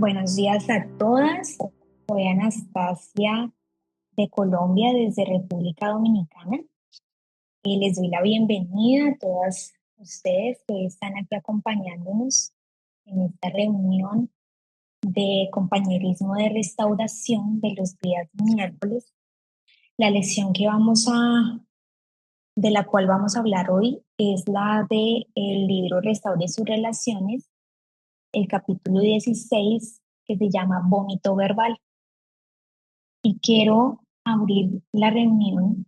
Buenos días a todas. Soy Anastasia de Colombia, desde República Dominicana. Y les doy la bienvenida a todas ustedes que están aquí acompañándonos en esta reunión de compañerismo de restauración de los días miércoles. La lección de la cual vamos a hablar hoy es la de el libro Restaure sus relaciones, el capítulo 16, que se llama Vómito Verbal. Y quiero abrir la reunión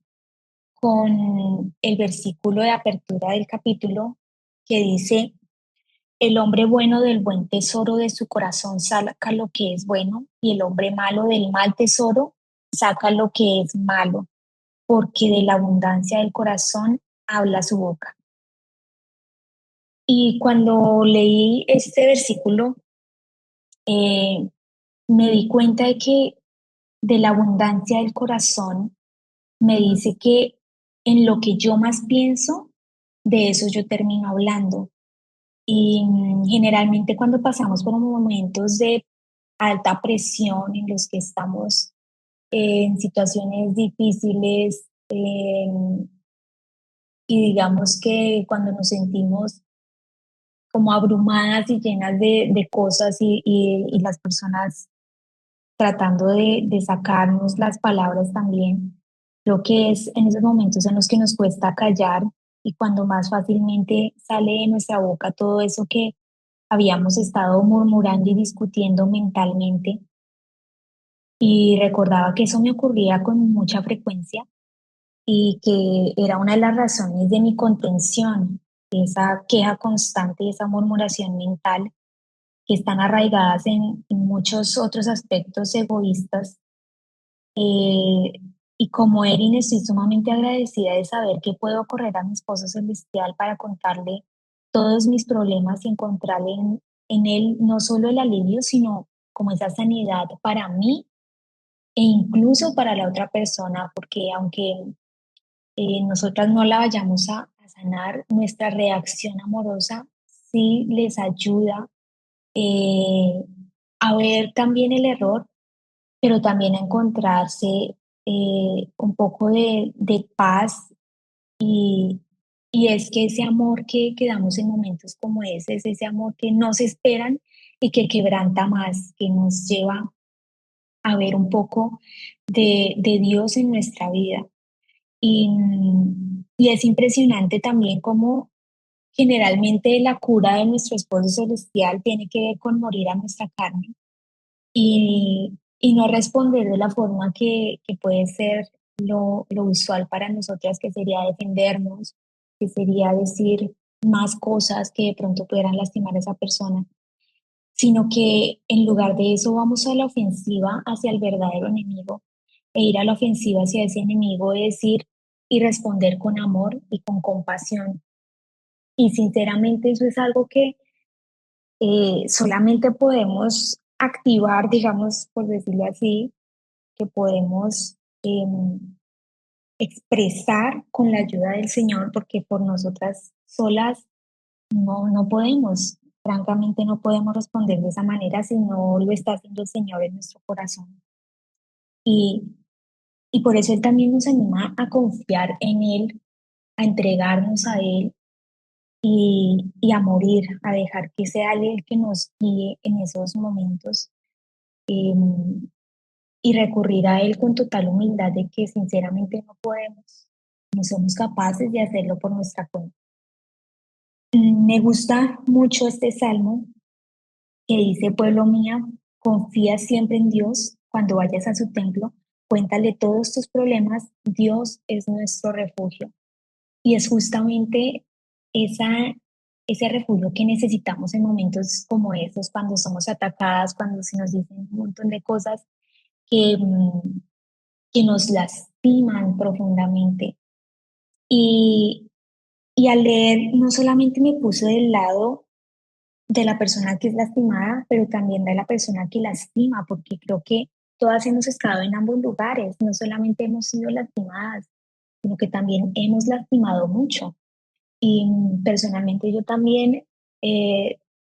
con el versículo de apertura del capítulo que dice: el hombre bueno del buen tesoro de su corazón saca lo que es bueno, y el hombre malo del mal tesoro saca lo que es malo, porque de la abundancia del corazón habla su boca. Y cuando leí este versículo, eh, me di cuenta de que de la abundancia del corazón me dice que en lo que yo más pienso, de eso yo termino hablando. Y generalmente cuando pasamos por momentos de alta presión en los que estamos en situaciones difíciles, y digamos que cuando nos sentimos como abrumadas y llenas de cosas y las personas tratando de sacarnos las palabras también. Creo que es en esos momentos en los que nos cuesta callar y cuando más fácilmente sale de nuestra boca todo eso que habíamos estado murmurando y discutiendo mentalmente. Y recordaba que eso me ocurría con mucha frecuencia y que era una de las razones de mi contención, esa queja constante y esa murmuración mental que están arraigadas en muchos otros aspectos egoístas. Eh, y como Erin, estoy sumamente agradecida de saber que puedo correr a mi esposo celestial para contarle todos mis problemas y encontrarle en él no solo el alivio, sino como esa sanidad para mí e incluso para la otra persona, porque aunque nosotras no la vayamos a sanar, nuestra reacción amorosa sí les ayuda eh, a ver también el error, pero también a encontrarse un poco de paz y, y es que ese amor que damos en momentos como ese es ese amor que no se esperan y que quebranta más, que nos lleva a ver un poco de Dios en nuestra vida. Y es impresionante también cómo generalmente la cura de nuestro esposo celestial tiene que ver con morir a nuestra carne y no responder de la forma que puede ser lo usual para nosotras, que sería defendernos, que sería decir más cosas que de pronto pudieran lastimar a esa persona, sino que en lugar de eso vamos a la ofensiva hacia el verdadero enemigo e ir a la ofensiva hacia ese enemigo, es decir, y responder con amor y con compasión. Y sinceramente eso es algo que solamente podemos activar, digamos, por decirlo así, que podemos expresar con la ayuda del Señor, porque por nosotras solas no podemos, francamente no podemos responder de esa manera si no lo está haciendo el Señor en nuestro corazón. Y, y por eso Él también nos anima a confiar en Él, a entregarnos a Él y a morir, a dejar que sea Él el que nos guíe en esos momentos. em, y recurrir a Él con total humildad de que sinceramente no podemos, ni somos capaces de hacerlo por nuestra cuenta. Me gusta mucho este salmo que dice: pueblo mía, confía siempre en Dios. Cuando vayas a su templo, cuéntale todos tus problemas. Dios es nuestro refugio. Y es justamente esa, ese refugio que necesitamos en momentos como esos, cuando somos atacadas, cuando se nos dicen un montón de cosas que, que nos lastiman profundamente. Y, y al leer no solamente me puse del lado de la persona que es lastimada, pero también de la persona que lastima, porque creo que todas hemos estado en ambos lugares, no solamente hemos sido lastimadas, sino que también hemos lastimado mucho. Y personalmente yo también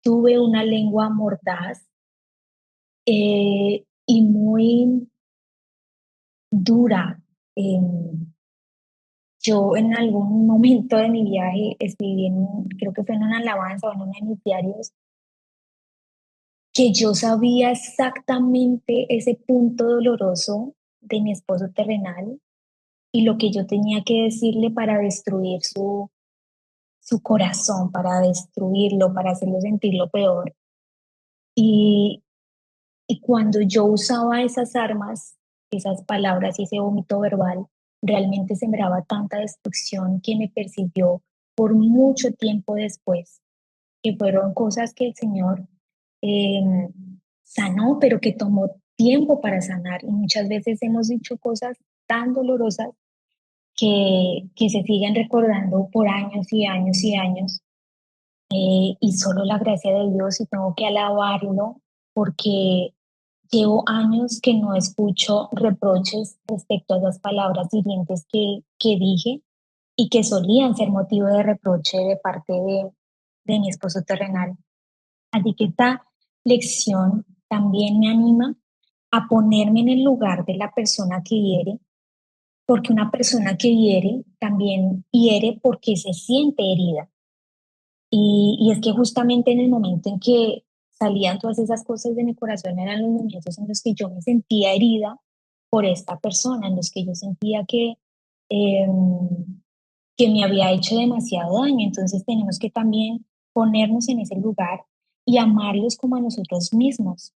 tuve una lengua mordaz y muy dura. Yo en algún momento de mi viaje escribí creo que fue en una alabanza o en uno de mis diarios, que yo sabía exactamente ese punto doloroso de mi esposo terrenal y lo que yo tenía que decirle para destruir su corazón, para destruirlo, para hacerlo sentir lo peor. Y, y cuando yo usaba esas armas, esas palabras y ese vómito verbal, realmente sembraba tanta destrucción que me persiguió por mucho tiempo después, que fueron cosas que el Señor eh, sanó, pero que tomó tiempo para sanar. Y muchas veces hemos dicho cosas tan dolorosas que se siguen recordando por años y años y años. Y solo la gracia de Dios y tengo que alabarlo porque llevo años que no escucho reproches respecto a esas palabras hirientes que dije y que solían ser motivo de reproche de parte de mi esposo terrenal. Así que esta lección también me anima a ponerme en el lugar de la persona que hiere, porque una persona que hiere también hiere porque se siente herida. Y es que justamente en el momento en que salían todas esas cosas de mi corazón eran los momentos en los que yo me sentía herida por esta persona, en los que yo sentía eh, que me había hecho demasiado daño. Entonces tenemos que también ponernos en ese lugar y amarlos como a nosotros mismos.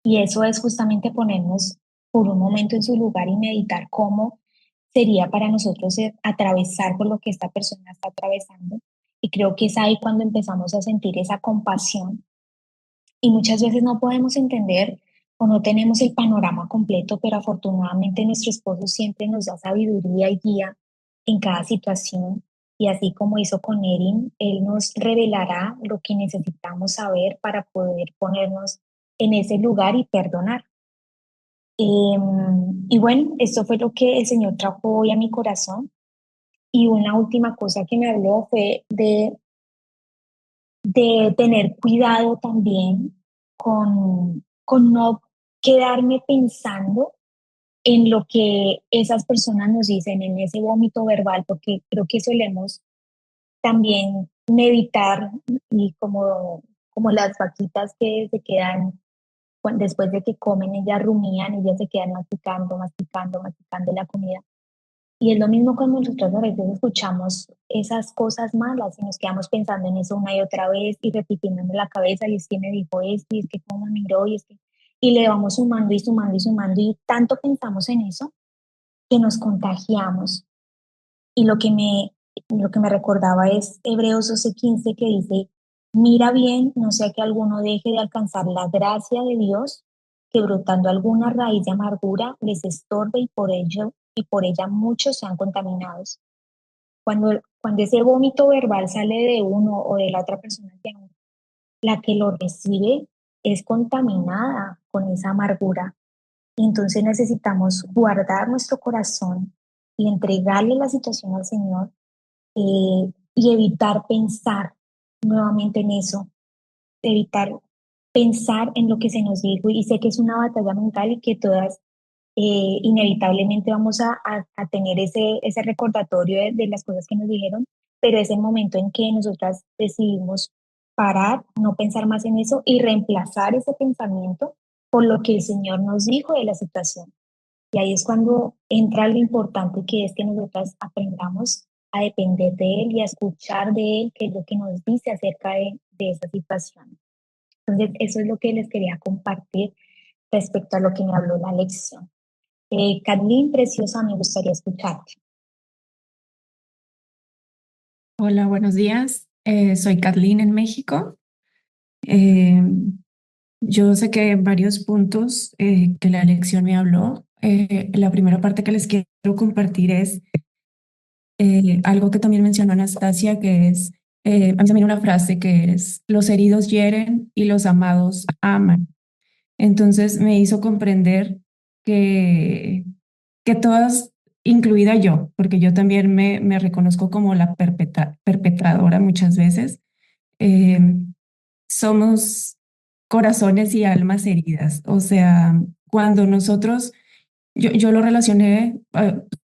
Y eso es justamente ponernos por un momento en su lugar y meditar cómo sería para nosotros atravesar por lo que esta persona está atravesando. Y creo que es ahí cuando empezamos a sentir esa compasión y muchas veces no podemos entender o no tenemos el panorama completo, pero afortunadamente nuestro esposo siempre nos da sabiduría y guía en cada situación. Y así como hizo con Erin, él nos revelará lo que necesitamos saber para poder ponernos en ese lugar y perdonar. Y bueno, esto fue lo que el Señor trajo hoy a mi corazón. Y una última cosa que me habló fue de tener cuidado también con no quedarme pensando en lo que esas personas nos dicen, en ese vómito verbal, porque creo que solemos también meditar y como las vaquitas que se quedan, después de que comen, ellas rumían, ellas se quedan masticando, masticando, masticando la comida. Y es lo mismo cuando nosotros a veces escuchamos esas cosas malas y nos quedamos pensando en eso una y otra vez y repitiendo en la cabeza, y es que me dijo esto, y es que cómo me miró, y es que... Y le vamos sumando y sumando y sumando, y tanto pensamos en eso que nos contagiamos. Y lo que me recordaba es Hebreos 12:15 que dice, mira bien, no sea que alguno deje de alcanzar la gracia de Dios, que brotando alguna raíz de amargura les estorbe y por ella muchos sean contaminados. Cuando ese vómito verbal sale de uno o de la otra persona, la que lo recibe es contaminada con esa amargura. Y entonces necesitamos guardar nuestro corazón y entregarle la situación al Señor, y evitar pensar nuevamente en eso, evitar pensar en lo que se nos dijo. Y sé que es una batalla mental y que todas inevitablemente vamos a tener ese recordatorio de las cosas que nos dijeron, pero es el momento en que nosotras decidimos parar, no pensar más en eso y reemplazar ese pensamiento por lo que el Señor nos dijo de la situación. Y ahí es cuando entra lo importante, que es que nosotras aprendamos a depender de Él y a escuchar de Él qué es lo que nos dice acerca de esa situación. Entonces, eso es lo que les quería compartir respecto a lo que me habló la lección. Kathleen, preciosa, me gustaría escucharte. Hola, buenos días. Soy Kathleen en México. Eh, yo sé que varios puntos que la lección me habló. La primera parte que les quiero compartir es algo que también mencionó Anastasia, que es, a mí también una frase que es, los heridos hieren y los amados aman. Entonces me hizo comprender que, que todas, incluida yo, porque yo también me reconozco como la perpetradora muchas veces, eh, somos corazones y almas heridas. O sea, cuando nosotros, yo lo relacioné,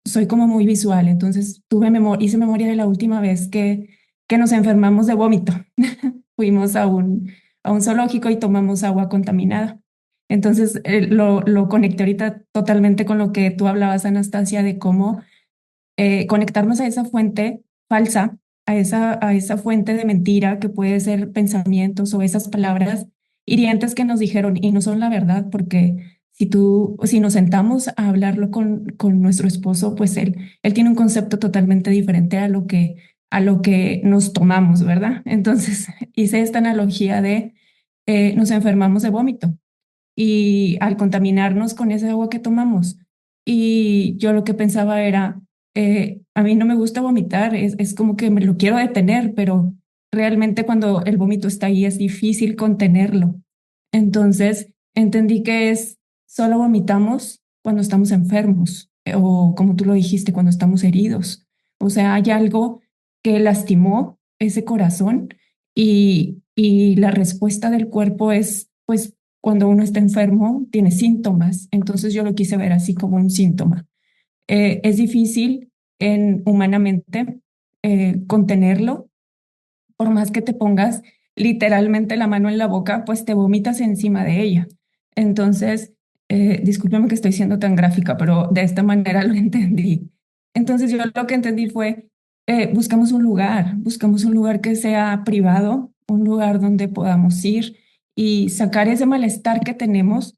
soy como muy visual, entonces hice memoria de la última vez que nos enfermamos de vómito. Fuimos a un zoológico y tomamos agua contaminada. Entonces, lo conecté ahorita totalmente con lo que tú hablabas, Anastasia, de cómo conectarnos a esa fuente falsa, a esa fuente de mentira que puede ser pensamientos o esas palabras hirientes que nos dijeron y no son la verdad, porque si nos sentamos a hablarlo con nuestro esposo, pues él tiene un concepto totalmente diferente a lo que nos tomamos, ¿verdad? Entonces hice esta analogía de nos enfermamos de vómito y al contaminarnos con ese agua que tomamos. Y yo lo que pensaba era, a mí no me gusta vomitar, es como que me lo quiero detener, pero realmente cuando el vómito está ahí es difícil contenerlo. Entonces entendí que solo vomitamos cuando estamos enfermos, o como tú lo dijiste, cuando estamos heridos. O sea, hay algo que lastimó ese corazón y la respuesta del cuerpo es, pues, cuando uno está enfermo, tiene síntomas. Entonces yo lo quise ver así como un síntoma. Es difícil humanamente contenerlo, por más que te pongas literalmente la mano en la boca, pues te vomitas encima de ella. Entonces, discúlpeme que estoy siendo tan gráfica, pero de esta manera lo entendí. Entonces yo lo que entendí fue, buscamos un lugar que sea privado, un lugar donde podamos ir y sacar ese malestar que tenemos.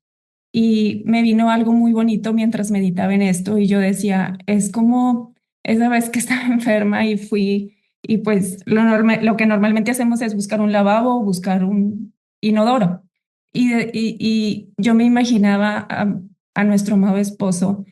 Y me vino algo muy bonito mientras meditaba en esto y yo decía, es como esa vez que estaba enferma y fui y pues lo que normalmente hacemos es buscar un lavabo o buscar un inodoro. Y yo me imaginaba a nuestro amado esposo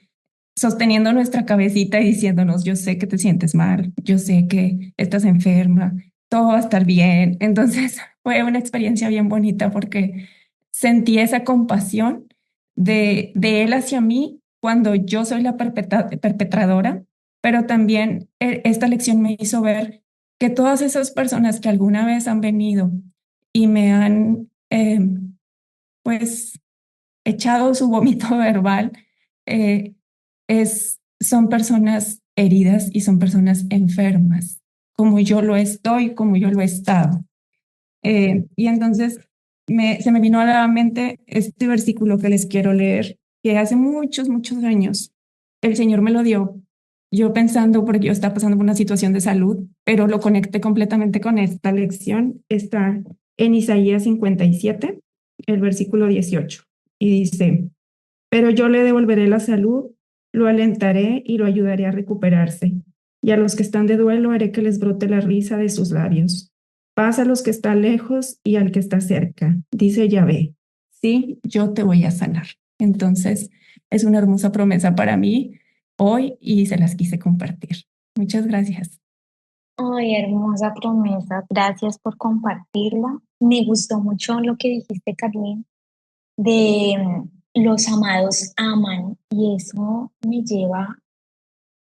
sosteniendo nuestra cabecita y diciéndonos, yo sé que te sientes mal, yo sé que estás enferma, todo va a estar bien. Entonces fue una experiencia bien bonita porque sentí esa compasión de él hacia mí cuando yo soy la perpetradora, pero también esta lección me hizo ver que todas esas personas que alguna vez han venido y me han, pues, echado su vómito verbal, eh, son personas heridas y son personas enfermas, como yo lo estoy, como yo lo he estado. Y entonces se me vino a la mente este versículo que les quiero leer, que hace muchos, muchos años el Señor me lo dio. Yo pensando, porque yo estaba pasando por una situación de salud, pero lo conecté completamente con esta lección. Está en Isaías 57, el versículo 18, y dice, pero yo le devolveré la salud, lo alentaré y lo ayudaré a recuperarse. Y a los que están de duelo haré que les brote la risa de sus labios. Paz a los que están lejos y al que está cerca, dice Yahvé. Sí, yo te voy a sanar. Entonces, es una hermosa promesa para mí hoy y se las quise compartir. Muchas gracias. Ay, hermosa promesa. Gracias por compartirla. Me gustó mucho lo que dijiste, Carlín, de los amados aman y eso me lleva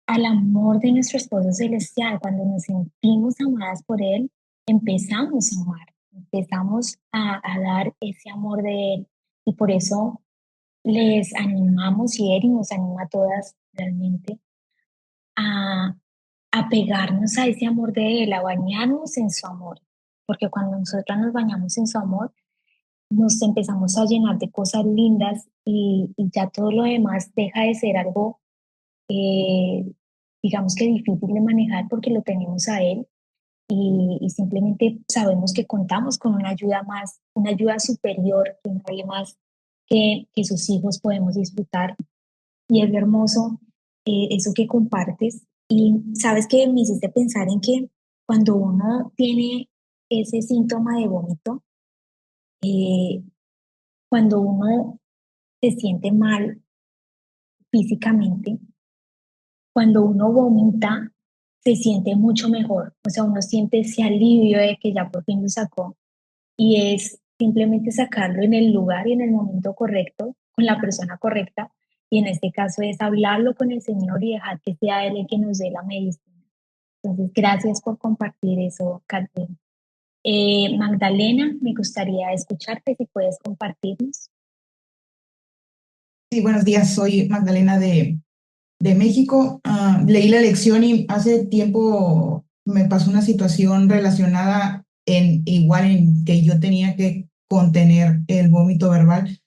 al amor de nuestro esposo celestial. Cuando nos sentimos amadas por él, empezamos a amar, empezamos a dar ese amor de él y por eso les animamos y él y nos anima a todas realmente a, a pegarnos a ese amor de él, a bañarnos en su amor, porque cuando nosotras nos bañamos en su amor, nos empezamos a llenar de cosas lindas y ya todo lo demás deja de ser algo, eh, digamos que difícil de manejar porque lo tenemos a él y simplemente sabemos que contamos con una ayuda más, una ayuda superior que nadie más que sus hijos podemos disfrutar. Y es hermoso eso que compartes. Y sabes que me hiciste pensar en que cuando uno tiene ese síntoma de vómito, eh, cuando uno se siente mal físicamente, cuando uno vomita, se siente mucho mejor. O sea, uno siente ese alivio de que ya por fin lo sacó. Y es simplemente sacarlo en el lugar y en el momento correcto, con la persona correcta. Y en este caso es hablarlo con el Señor y dejar que sea Él el que nos dé la medicina. Entonces, gracias por compartir eso, Catherine. Magdalena, me gustaría escucharte si puedes compartirnos. Sí, buenos días, soy Magdalena de México. Leí la lección y hace tiempo me pasó una situación relacionada igual en que yo tenía que contener el vómito verbal.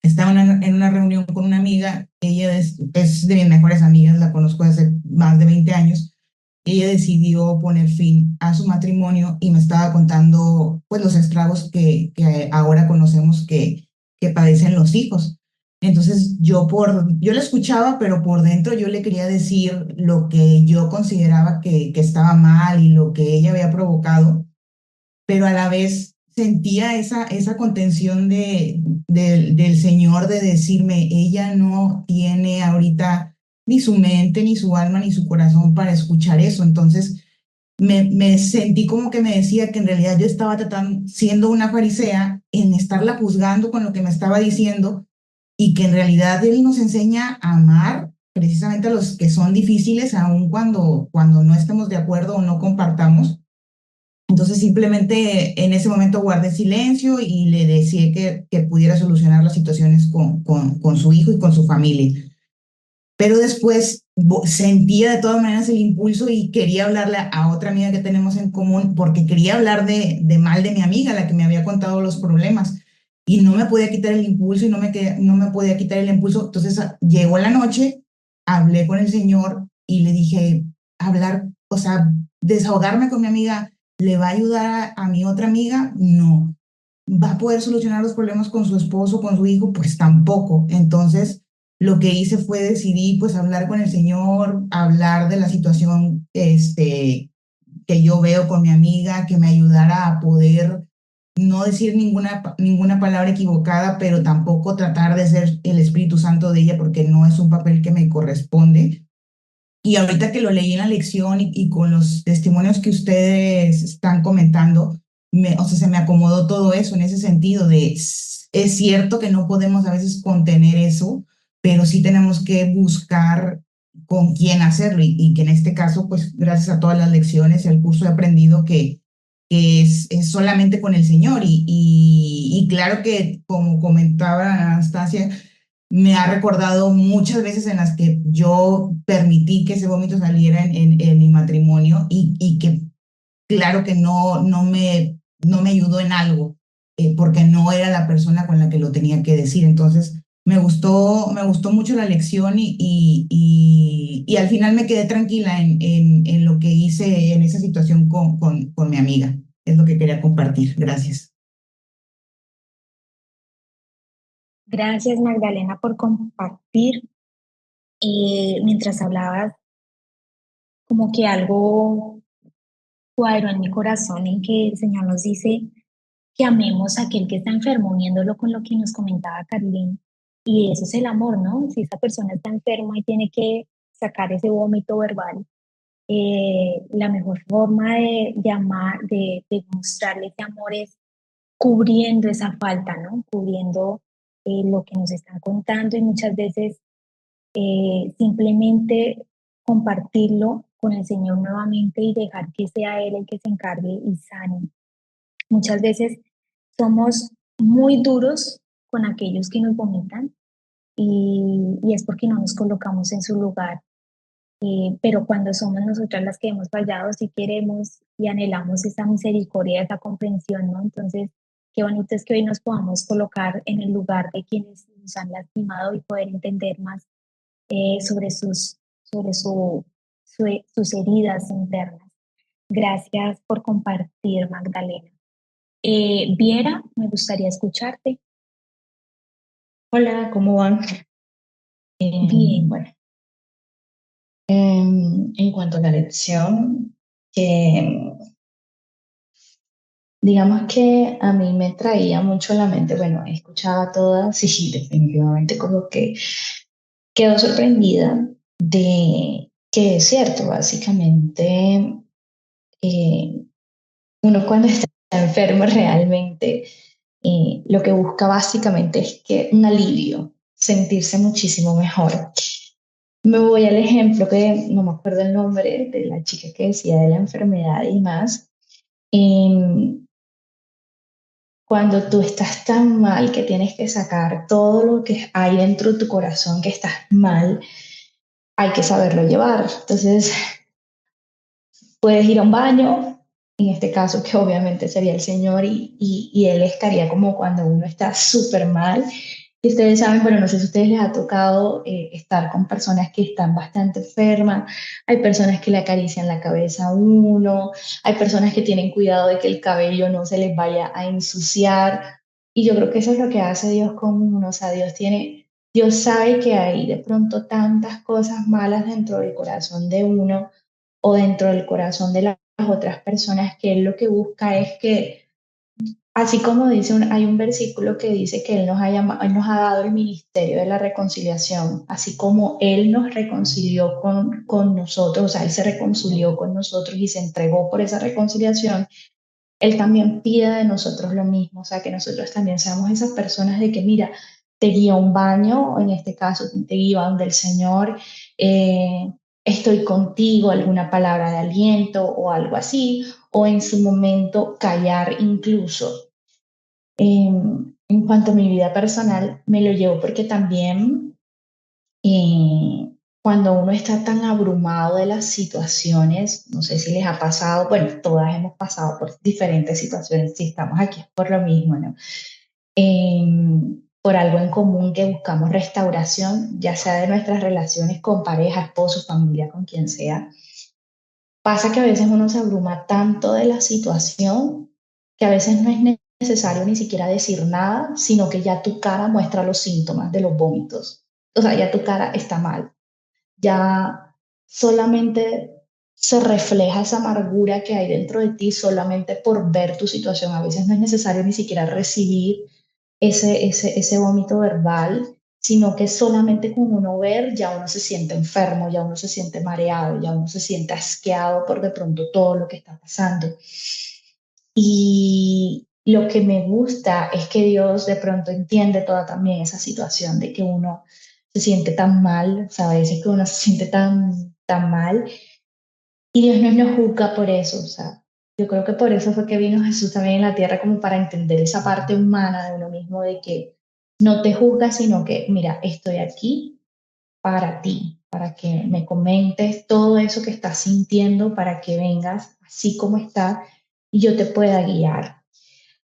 Estaba en una reunión con una amiga, ella es de mis mejores amigas, la conozco desde más de 20 años. Ella decidió poner fin a su matrimonio y me estaba contando pues los estragos que ahora conocemos que padecen los hijos. Entonces yo la escuchaba, pero por dentro yo le quería decir lo que yo consideraba que estaba mal y lo que ella había provocado, pero a la vez sentía esa contención del Señor de decirme, ella no tiene ahorita ni su mente, ni su alma, ni su corazón para escuchar eso. Entonces me sentí como que me decía que en realidad yo estaba tratando, siendo una farisea, en estarla juzgando con lo que me estaba diciendo y que en realidad Él nos enseña a amar precisamente a los que son difíciles, aun cuando no estemos de acuerdo o no compartamos. Entonces simplemente en ese momento guardé silencio y le decía que pudiera solucionar las situaciones con su hijo y con su familia. Pero después sentía de todas maneras el impulso y quería hablarle a otra amiga que tenemos en común porque quería hablar de mal de mi amiga, la que me había contado los problemas. Y no me podía quitar el impulso y no me podía quitar el impulso. Entonces llegó la noche, hablé con el Señor y le dije, hablar, o sea, desahogarme con mi amiga, ¿le va a ayudar a mi otra amiga? No. ¿Va a poder solucionar los problemas con su esposo, con su hijo? Pues tampoco. Entonces, lo que hice fue decidir, pues, hablar con el Señor, hablar de la situación, que yo veo con mi amiga, que me ayudara a poder no decir ninguna palabra equivocada, pero tampoco tratar de ser el Espíritu Santo de ella, porque no es un papel que me corresponde. Y ahorita que lo leí en la lección y con los testimonios que ustedes están comentando, o sea, se me acomodó todo eso en ese sentido de, es cierto que no podemos a veces contener eso, pero sí tenemos que buscar con quién hacerlo y que en este caso, pues gracias a todas las lecciones y al curso he aprendido que es solamente con el Señor y claro que como comentaba Anastasia, me ha recordado muchas veces en las que yo permití que ese vómito saliera en mi matrimonio y que claro que no me ayudó en algo, porque no era la persona con la que lo tenía que decir. Entonces, me gustó mucho la lección y al final me quedé tranquila en lo que hice en esa situación con mi amiga. Es lo que quería compartir. Gracias. Gracias, Magdalena, por compartir. Mientras hablabas, como que algo cuadró en mi corazón en que el Señor nos dice que amemos a aquel que está enfermo, uniéndolo con lo que nos comentaba Carlín. Y eso es el amor, ¿no? Si esa persona está enferma y tiene que sacar ese vómito verbal, la mejor forma de amar, de mostrarle ese amor es cubriendo esa falta, ¿no? Cubriendo lo que nos están contando y muchas veces simplemente compartirlo con el Señor nuevamente y dejar que sea Él el que se encargue y sane. Muchas veces somos muy duros con aquellos que nos vomitan y es porque no nos colocamos en su lugar. Pero cuando somos nosotras las que hemos fallado, sí queremos y anhelamos esa misericordia, esa comprensión, ¿no? Entonces, qué bonito es que hoy nos podamos colocar en el lugar de quienes nos han lastimado y poder entender más sobre sus heridas internas. Gracias por compartir, Magdalena. Viera, me gustaría escucharte. Hola, ¿cómo van? Bien. Bueno, en cuanto a la lección, digamos que a mí me traía mucho a la mente, bueno, escuchaba todas y definitivamente como que quedo sorprendida de que es cierto, básicamente, eh, uno cuando está enfermo realmente lo que busca básicamente es que un alivio, sentirse muchísimo mejor. Me voy al ejemplo que no me acuerdo el nombre de la chica que decía de la enfermedad y más. em, cuando tú estás tan mal que tienes que sacar todo lo que hay dentro de tu corazón que estás mal, hay que saberlo llevar. Entonces, puedes ir a un baño, en este caso que obviamente sería el Señor y Él estaría como cuando uno está súper mal. Y ustedes saben, bueno, no sé si a ustedes les ha tocado estar con personas que están bastante enfermas, hay personas que le acarician la cabeza a uno, hay personas que tienen cuidado de que el cabello no se les vaya a ensuciar. Y yo creo que eso es lo que hace Dios con uno, o sea, Dios sabe que hay de pronto tantas cosas malas dentro del corazón de uno o dentro del corazón de las otras personas, que Él lo que busca es que, así como hay un versículo que dice que Él nos ha dado el ministerio de la reconciliación, así como Él nos reconcilió con nosotros, o sea, Él se reconcilió con nosotros y se entregó por esa reconciliación. Él también pide de nosotros lo mismo, o sea, que nosotros también seamos esas personas de que, mira, te guío a un baño, o en este caso te guío a donde el Señor, eh, estoy contigo, alguna palabra de aliento o algo así, o en su momento callar incluso. En cuanto a mi vida personal, me lo llevo porque también cuando uno está tan abrumado de las situaciones, no sé si les ha pasado, bueno, todas hemos pasado por diferentes situaciones, si estamos aquí es por lo mismo, ¿no? Por algo en común que buscamos restauración, ya sea de nuestras relaciones con pareja, esposo, familia, con quien sea. Pasa que a veces uno se abruma tanto de la situación que a veces no es necesario ni siquiera decir nada, sino que ya tu cara muestra los síntomas de los vómitos. O sea, ya tu cara está mal, ya solamente se refleja esa amargura que hay dentro de ti solamente por ver tu situación. A veces no es necesario ni siquiera recibir ese vómito verbal, sino que solamente con uno ver ya uno se siente enfermo, ya uno se siente mareado, ya uno se siente asqueado por de pronto todo lo que está pasando. Y lo que me gusta es que Dios de pronto entiende toda también esa situación de que uno se siente tan mal, o sea, a veces que uno se siente tan mal y Dios no nos juzga por eso, o sea, yo creo que por eso fue que vino Jesús también en la tierra como para entender esa parte humana de uno mismo de que no te juzga, sino que, mira, estoy aquí para ti, para que me comentes todo eso que estás sintiendo, para que vengas así como estás y yo te pueda guiar.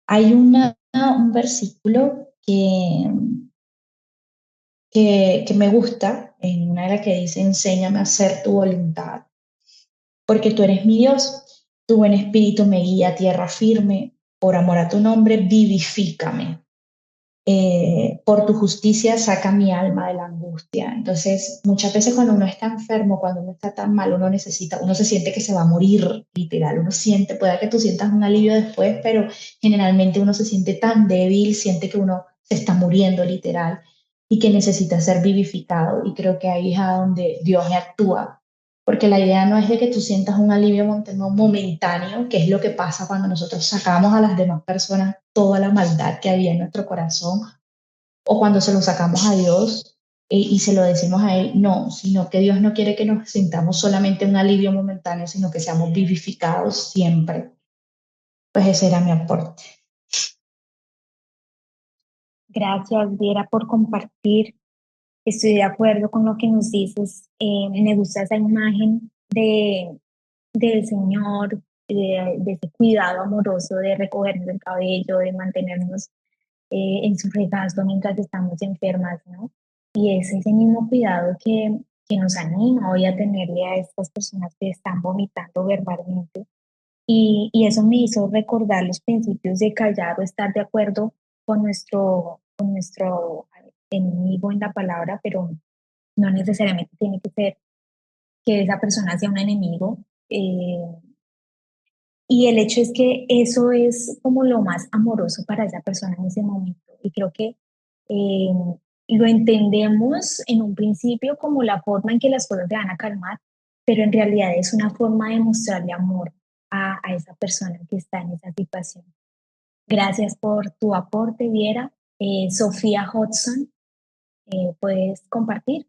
Hay un versículo que me gusta, en una de las que dice, enséñame a hacer tu voluntad, porque tú eres mi Dios, tu buen espíritu me guía a tierra firme, por amor a tu nombre, vivifícame. Por tu justicia saca mi alma de la angustia. Entonces, muchas veces cuando uno está enfermo, cuando uno está tan mal, uno se siente que se va a morir, literal, uno siente, puede que tú sientas un alivio después, pero generalmente uno se siente tan débil, siente que uno se está muriendo, literal, y que necesita ser vivificado. Y creo que ahí es a donde Dios actúa. Porque la idea no es de que tú sientas un alivio momentáneo, que es lo que pasa cuando nosotros sacamos a las demás personas toda la maldad que había en nuestro corazón, o cuando se lo sacamos a Dios y se lo decimos a Él, no, sino que Dios no quiere que nos sintamos solamente un alivio momentáneo, sino que seamos vivificados siempre. Pues ese era mi aporte. Gracias, Viera, por compartir. Estoy de acuerdo con lo que nos dices. Me gusta esa imagen del Señor, de ese cuidado amoroso de recogernos el cabello, de mantenernos en su regazo mientras estamos enfermas, ¿no? Y es ese mismo cuidado que nos anima hoy a tenerle a estas personas que están vomitando verbalmente. Y eso me hizo recordar los principios de callar o estar de acuerdo con nuestro enemigo en la palabra, pero no necesariamente tiene que ser que esa persona sea un enemigo. Y el hecho es que eso es como lo más amoroso para esa persona en ese momento. Y creo que eh, lo entendemos en un principio como la forma en que las cosas se van a calmar, pero en realidad es una forma de mostrarle amor a esa persona que está en esa situación. Gracias por tu aporte, Viera. Sofía Hodgson, ¿puedes compartir?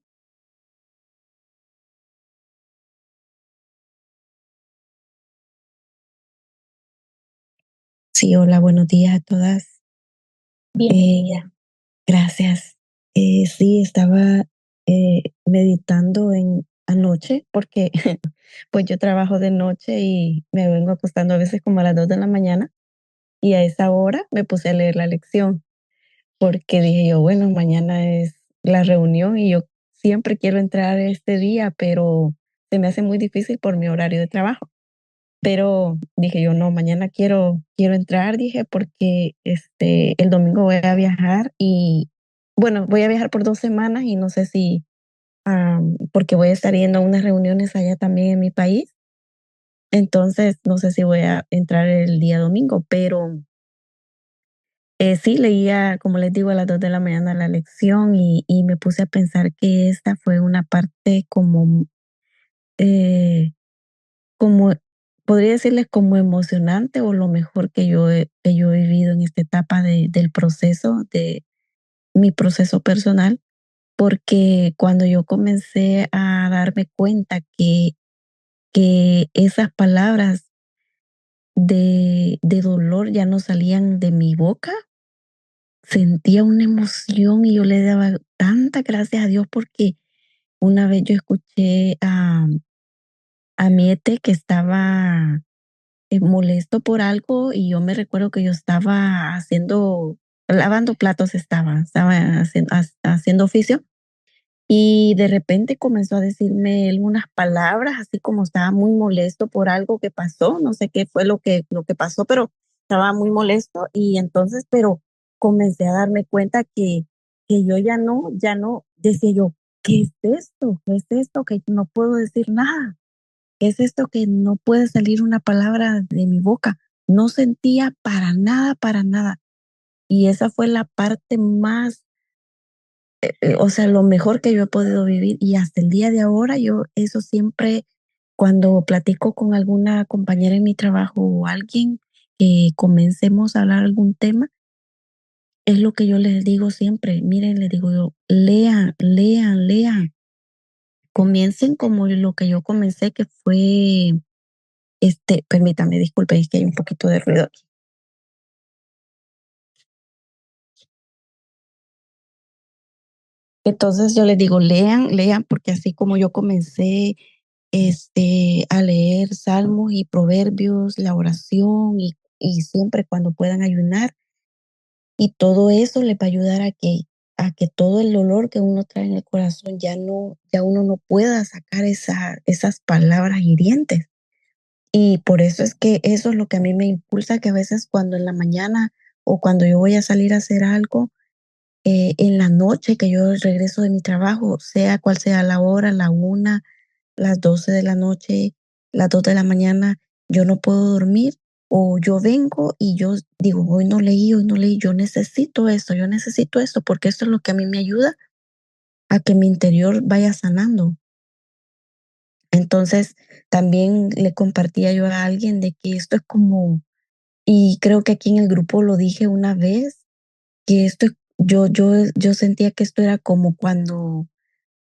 Sí, hola, buenos días a todas. Bienvenida. Gracias. Sí, estaba meditando anoche porque pues yo trabajo de noche y me vengo acostando a veces como a las 2 de la mañana y a esa hora me puse a leer la lección porque dije yo, bueno, mañana es la reunión y yo siempre quiero entrar este día, pero se me hace muy difícil por mi horario de trabajo. Pero dije yo, no, mañana quiero entrar, dije, porque el domingo voy a viajar y, bueno, voy a viajar por 2 semanas y no sé si, porque voy a estar yendo a unas reuniones allá también en mi país, entonces no sé si voy a entrar el día domingo, pero sí leía, como les digo, a las 2 de la mañana la lección y me puse a pensar que esta fue una parte eh, como podría decirles como emocionante o lo mejor que yo he vivido en esta etapa del proceso, de mi proceso personal, porque cuando yo comencé a darme cuenta que esas palabras de dolor ya no salían de mi boca, sentía una emoción y yo le daba tantas gracias a Dios porque una vez yo escuché a Miete que estaba molesto por algo y yo me recuerdo que yo estaba lavando platos estaba haciendo oficio y de repente comenzó a decirme él unas palabras así como estaba muy molesto por algo que pasó, no sé qué fue lo que pasó, pero estaba muy molesto y entonces, pero comencé a darme cuenta que yo ya no, decía yo, ¿qué es esto? ¿Qué es esto? Que no puedo decir nada. ¿Qué es esto que no puede salir una palabra de mi boca? No sentía para nada, para nada. Y esa fue la parte más, o sea, lo mejor que yo he podido vivir. Y hasta el día de ahora, yo eso siempre, cuando platico con alguna compañera en mi trabajo o alguien que comencemos a hablar algún tema, es lo que yo les digo siempre. Miren, les digo yo, lean, lean, lean. Comiencen como lo que yo comencé, que fue permítame, disculpe, es que hay un poquito de ruido aquí. Entonces yo les digo, lean, lean, porque así como yo comencé a leer salmos y proverbios, la oración y siempre cuando puedan ayunar, y todo eso les va a ayudar a que todo el dolor que uno trae en el corazón ya uno no pueda sacar esas palabras hirientes. Y por eso es que eso es lo que a mí me impulsa, que a veces cuando en la mañana o cuando yo voy a salir a hacer algo, en la noche que yo regreso de mi trabajo, sea cual sea la hora, la 1, las 12 de la noche, las 2 de la mañana, yo no puedo dormir o yo vengo y yo digo, hoy no leí, yo necesito esto, porque esto es lo que a mí me ayuda a que mi interior vaya sanando. Entonces, también le compartía yo a alguien de que esto es como, y creo que aquí en el grupo lo dije una vez, que yo sentía que esto era como cuando,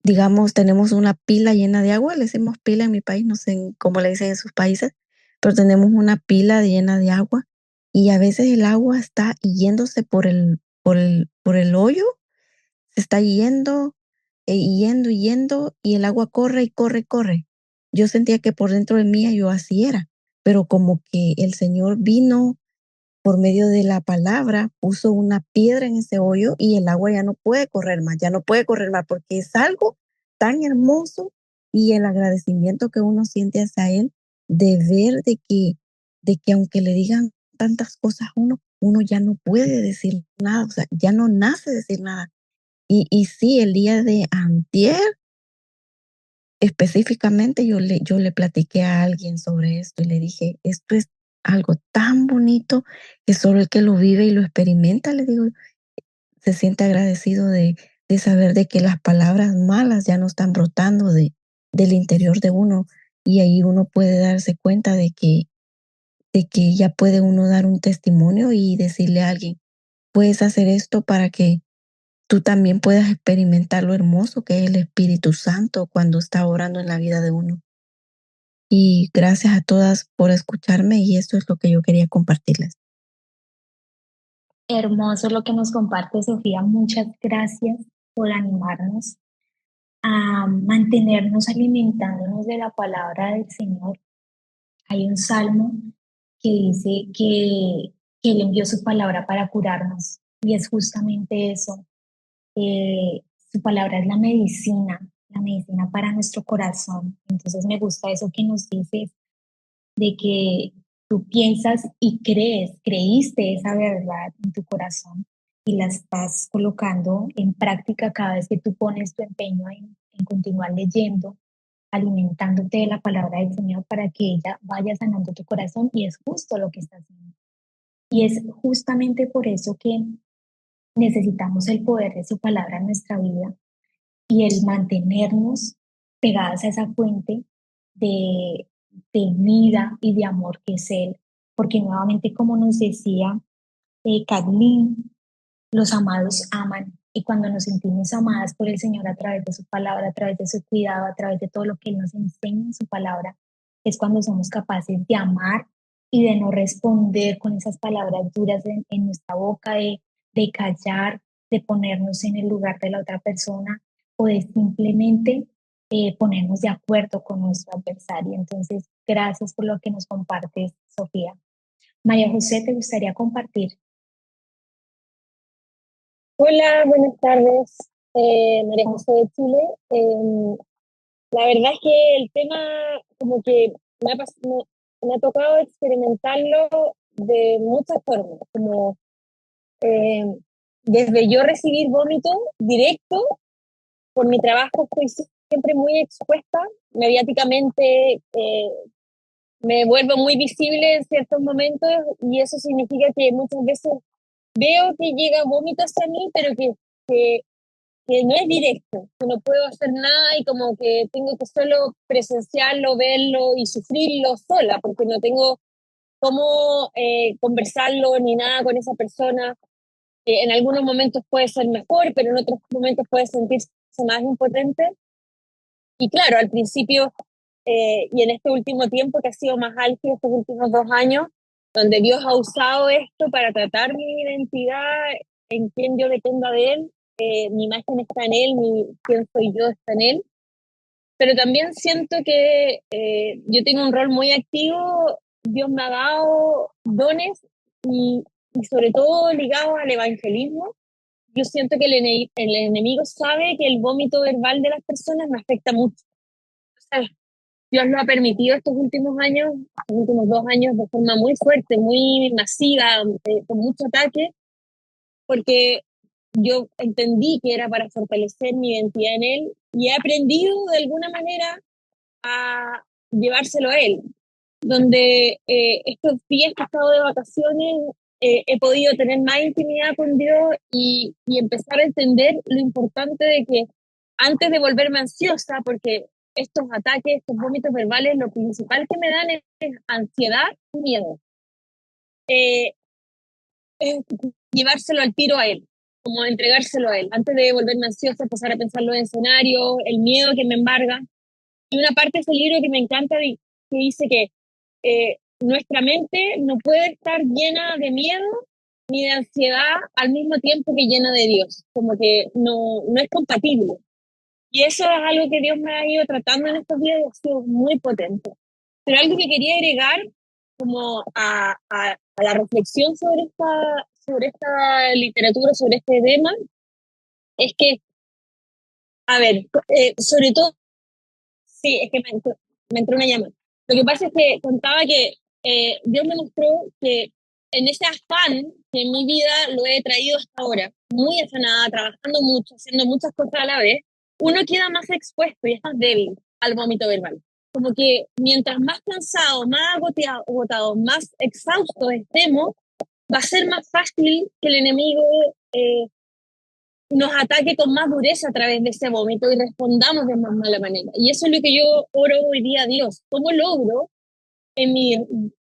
digamos, tenemos una pila llena de agua, le decimos pila en mi país, no sé cómo le dicen en sus países, pero tenemos una pila llena de agua y a veces el agua está yéndose por el hoyo, se está yendo, yendo y yendo y el agua corre y corre y corre. Yo sentía que por dentro de mí yo así era, pero como que el Señor vino por medio de la palabra, puso una piedra en ese hoyo y el agua ya no puede correr más, ya no puede correr más, porque es algo tan hermoso y el agradecimiento que uno siente hacia Él de ver de que aunque le digan tantas cosas a uno ya no puede decir nada, o sea, ya no nace decir nada. Y sí, el día de antier, específicamente yo le platiqué a alguien sobre esto y le dije, esto es algo tan bonito que solo el que lo vive y lo experimenta, le digo, se siente agradecido de saber de que las palabras malas ya no están brotando del interior de uno y ahí uno puede darse cuenta de que ya puede uno dar un testimonio y decirle a alguien, puedes hacer esto para que tú también puedas experimentar lo hermoso que es el Espíritu Santo cuando está orando en la vida de uno. Y gracias a todas por escucharme y esto es lo que yo quería compartirles. Hermoso lo que nos comparte Sofía. Muchas gracias por animarnos a mantenernos alimentándonos de la palabra del Señor. Hay un salmo que dice que Él envió su palabra para curarnos y es justamente eso. Su palabra es la medicina para nuestro corazón. Entonces me gusta eso que nos dices de que tú piensas y creíste esa verdad en tu corazón y la estás colocando en práctica cada vez que tú pones tu empeño en continuar leyendo, alimentándote de la palabra del Señor para que ella vaya sanando tu corazón y es justo lo que está haciendo. Y es justamente por eso que necesitamos el poder de su palabra en nuestra vida y el mantenernos pegadas a esa fuente de, de vida y de amor que es Él. Porque nuevamente, como nos decía Kathleen, los amados aman y cuando nos sentimos amadas por el Señor a través de su palabra, a través de su cuidado, a través de todo lo que Él nos enseña en su palabra, es cuando somos capaces de amar y de no responder con esas palabras duras en nuestra boca, de callar, de ponernos en el lugar de la otra persona o de simplemente ponernos de acuerdo con nuestro adversario. Entonces, gracias por lo que nos compartes, Sofía. María José, ¿te gustaría compartir? Hola, buenas tardes, María José de Chile. La verdad es que el tema como que me ha tocado experimentarlo de muchas formas, como eh, desde yo recibir vómito directo, por mi trabajo estoy siempre muy expuesta mediáticamente, me vuelvo muy visible en ciertos momentos y eso significa que muchas veces veo que llega vómito hacia mí, pero que que no es directo, que no puedo hacer nada y como que tengo que solo presenciarlo, verlo y sufrirlo sola, porque no tengo cómo conversarlo ni nada con esa persona. En algunos momentos puede ser mejor, pero en otros momentos puede sentirse más impotente. Y claro, al principio y en este último tiempo que ha sido más álgido, estos últimos 2 años, donde Dios ha usado esto para tratar mi identidad, en quién yo dependa de Él, mi imagen está en Él, quién soy yo está en Él, pero también siento que yo tengo un rol muy activo, Dios me ha dado dones y sobre todo ligados al evangelismo. Yo siento que el enemigo sabe que el vómito verbal de las personas me afecta mucho. O sea, Dios lo ha permitido estos últimos años, estos últimos 2 años, de forma muy fuerte, muy masiva, con mucho ataque, porque yo entendí que era para fortalecer mi identidad en Él y he aprendido de alguna manera a llevárselo a Él. Donde estos días que he estado de vacaciones he podido tener más intimidad con Dios y empezar a entender lo importante de que antes de volverme ansiosa, porque estos ataques, estos vómitos verbales, lo principal que me dan es ansiedad y miedo. Es llevárselo al tiro a Él, como entregárselo a Él. Antes de volverme ansiosa, empezar a pensar los escenarios, el miedo que me embarga. Y una parte de ese libro que me encanta que dice que nuestra mente no puede estar llena de miedo ni de ansiedad al mismo tiempo que llena de Dios, como que no es compatible. Y eso es algo que Dios me ha ido tratando en estos días y ha sido muy potente. Pero algo que quería agregar como a la reflexión sobre esta literatura, sobre este tema, es que, a ver, sobre todo, sí, es que me entró una llamada. Lo que pasa es que contaba que Dios me mostró que en ese afán que en mi vida lo he traído hasta ahora, muy afanada, trabajando mucho, haciendo muchas cosas a la vez, uno queda más expuesto y es más débil al vómito verbal. Como que mientras más cansado, más agotado, más exhausto estemos, va a ser más fácil que el enemigo nos ataque con más dureza a través de ese vómito y respondamos de más mala manera. Y eso es lo que yo oro hoy día a Dios. ¿Cómo logro en mi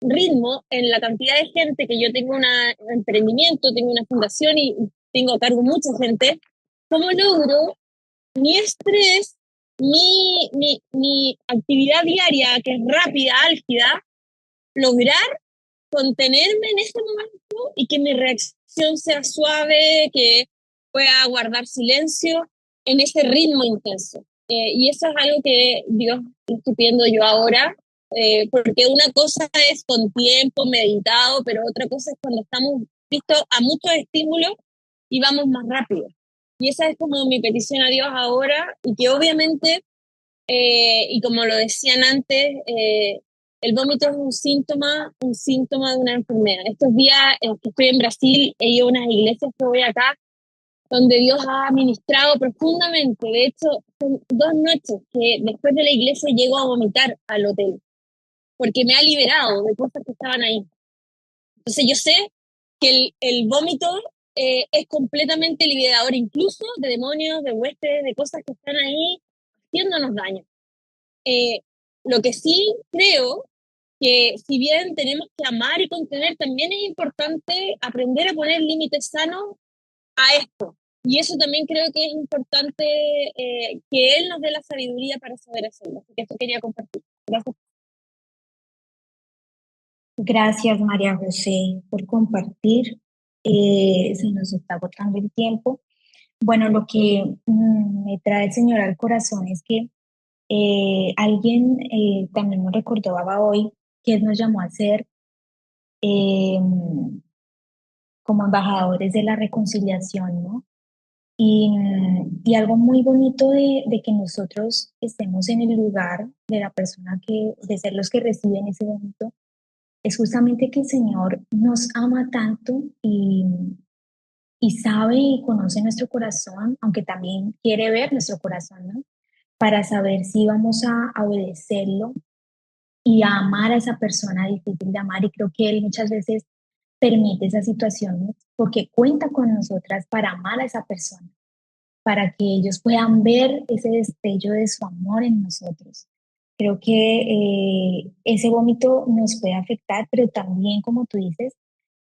ritmo, en la cantidad de gente que yo tengo un emprendimiento, tengo una fundación y tengo a cargo mucha gente, cómo logro mi estrés, mi actividad diaria, que es rápida, álgida, lograr contenerme en este momento y que mi reacción respiración sea suave, que pueda guardar silencio en ese ritmo intenso. Y eso es algo que Dios estoy pidiendo yo ahora, porque una cosa es con tiempo, meditado, pero otra cosa es cuando estamos vistos a muchos estímulos y vamos más rápido. Y esa es como mi petición a Dios ahora, y que obviamente, y como lo decían antes, el vómito es un síntoma de una enfermedad. Estos días que estoy en Brasil, he ido a unas iglesias que voy acá, donde Dios ha ministrado profundamente. De hecho, son 2 noches que después de la iglesia llego a vomitar al hotel, porque me ha liberado de cosas que estaban ahí. Entonces yo sé que el vómito es completamente liberador, incluso de demonios, de huestes, de cosas que están ahí haciéndonos daño. Lo que sí creo que si bien tenemos que amar y contener, también es importante aprender a poner límites sanos a esto. Y eso también creo que es importante, que Él nos dé la sabiduría para saber hacerlo. Así que esto quería compartir. Gracias. Gracias, María José, por compartir. Se nos está agotando el tiempo. Bueno, lo que me trae el Señor al corazón es que alguien también nos recordaba hoy que Él nos llamó a ser eh, como embajadores de la reconciliación, ¿no? Y algo muy bonito de que nosotros estemos en el lugar de la persona de ser los que reciben ese bonito, es justamente que el Señor nos ama tanto y sabe y conoce nuestro corazón, aunque también quiere ver nuestro corazón, ¿no? Para saber si vamos a obedecerlo y a amar a esa persona difícil de amar. Y creo que Él muchas veces permite esas situaciones porque cuenta con nosotras para amar a esa persona, para que ellos puedan ver ese destello de su amor en nosotros. Creo que ese vómito nos puede afectar, pero también, como tú dices,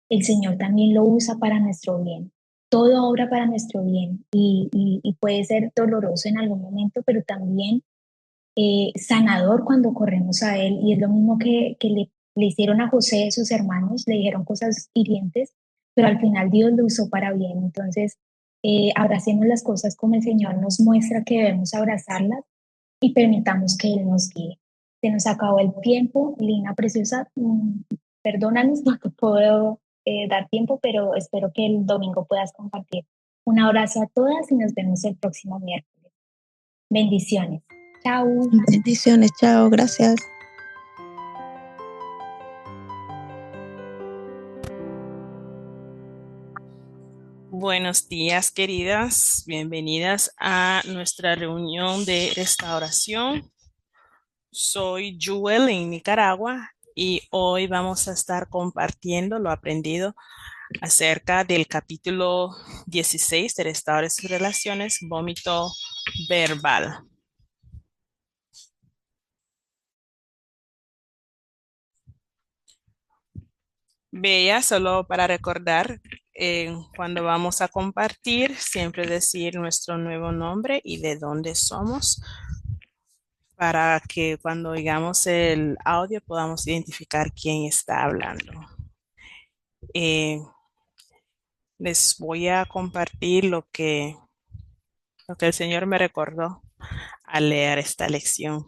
el Señor también lo usa para nuestro bien. Todo obra para nuestro bien y puede ser doloroso en algún momento, pero también sanador cuando corremos a Él. Y es lo mismo que le hicieron a José, sus hermanos, le dijeron cosas hirientes, pero al final Dios lo usó para bien. Entonces, abracemos las cosas como el Señor nos muestra que debemos abrazarlas y permitamos que Él nos guíe. Se nos acabó el tiempo, Lina preciosa, perdónanos, no te puedo dar tiempo, pero espero que el domingo puedas compartir. Un abrazo a todas y nos vemos el próximo miércoles. Bendiciones. Chao. Bendiciones, chao, gracias. Buenos días, queridas. Bienvenidas a nuestra reunión de restauración. Soy Jewel en Nicaragua y hoy vamos a estar compartiendo lo aprendido acerca del capítulo 16 de Restaure sus relaciones, vómito verbal. Bella, solo para recordar, cuando vamos a compartir, siempre decir nuestro nuevo nombre y de dónde somos, para que cuando oigamos el audio podamos identificar quién está hablando. Les voy a compartir lo que el Señor me recordó al leer esta lección.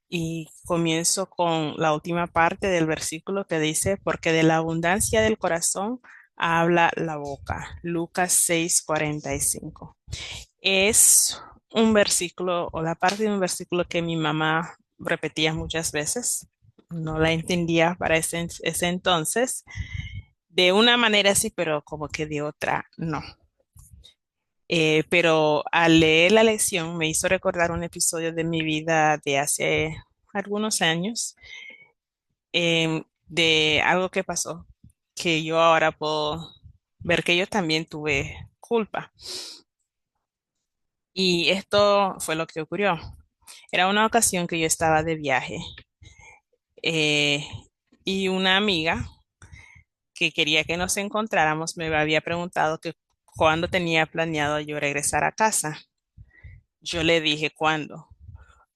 Y comienzo con la última parte del versículo que dice, porque de la abundancia del corazón habla la boca. Lucas 6:45. Es un versículo o la parte de un versículo que mi mamá repetía muchas veces. No la entendía para ese entonces. De una manera sí, pero como que de otra no. Pero al leer la lección me hizo recordar un episodio de mi vida de hace algunos años, de algo que pasó, que yo ahora puedo ver que yo también tuve culpa. Y esto fue lo que ocurrió. Era una ocasión que yo estaba de viaje eh, y una amiga que quería que nos encontráramos me había preguntado que cuándo tenía planeado yo regresar a casa. Yo le dije cuándo.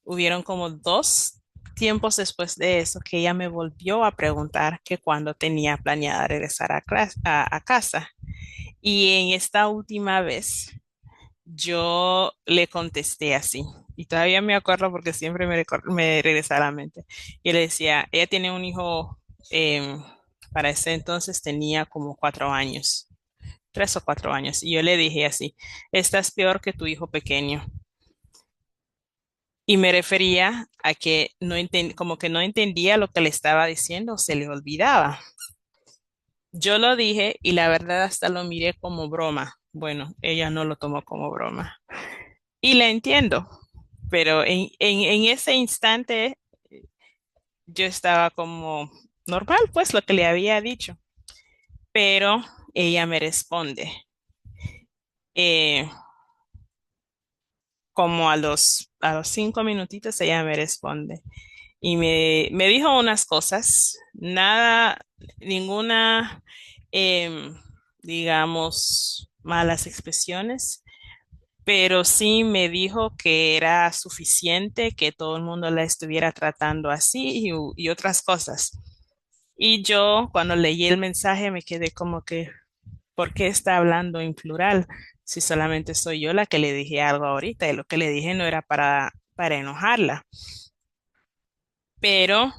Hubieron como 2 tiempos después de eso que ella me volvió a preguntar que cuándo tenía planeada regresar a casa. Y en esta última vez yo le contesté así. Y todavía me acuerdo porque siempre me regresa a la mente. Y le decía, ella tiene un hijo, em, para ese entonces tenía como 4 años, 3 o 4 años. Y yo le dije así, estás peor que tu hijo pequeño. Y me refería a que como que no entendía lo que le estaba diciendo, se le olvidaba. Yo lo dije y la verdad hasta lo miré como broma. Bueno, ella no lo tomó como broma. Y la entiendo, pero en ese instante yo estaba como normal, pues lo que le había dicho. Pero ella me responde, eh, como a los 5 minutitos ella me responde. Y me dijo unas cosas, nada, ninguna, em, digamos, malas expresiones, pero sí me dijo que era suficiente que todo el mundo la estuviera tratando así y otras cosas. Y yo cuando leí el mensaje me quedé como que, ¿por qué está hablando en plural? Si solamente soy yo la que le dije algo ahorita y lo que le dije no era para enojarla, pero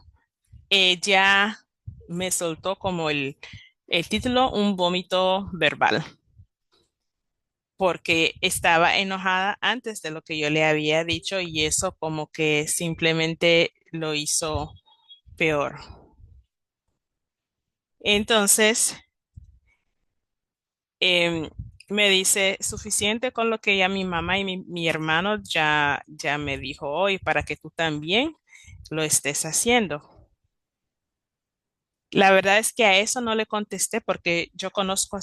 ella me soltó como el título, un vómito verbal, porque estaba enojada antes de lo que yo le había dicho y eso como que simplemente lo hizo peor. Entonces, em, me dice, suficiente con lo que ya mi mamá y mi hermano ya me dijo hoy para que tú también lo estés haciendo. La verdad es que a eso no le contesté porque yo conozco a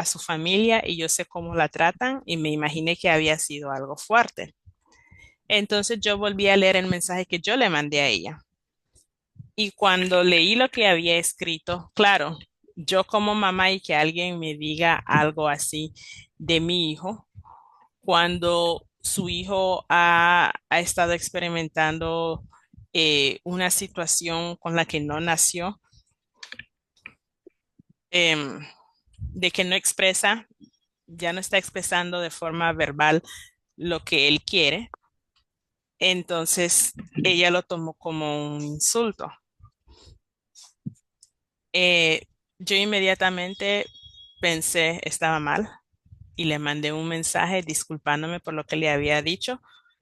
su familia y yo sé cómo la tratan y me imaginé que había sido algo fuerte. Entonces yo volví a leer el mensaje que yo le mandé a ella. Y cuando leí lo que había escrito, claro, yo como mamá y que alguien me diga algo así de mi hijo, cuando su hijo ha estado experimentando una situación con la que no nació, em, de que no expresa, ya no está expresando de forma verbal lo que él quiere, entonces ella lo tomó como un insulto. Yo inmediatamente pensé estaba mal y le mandé un mensaje disculpándome por lo que le había dicho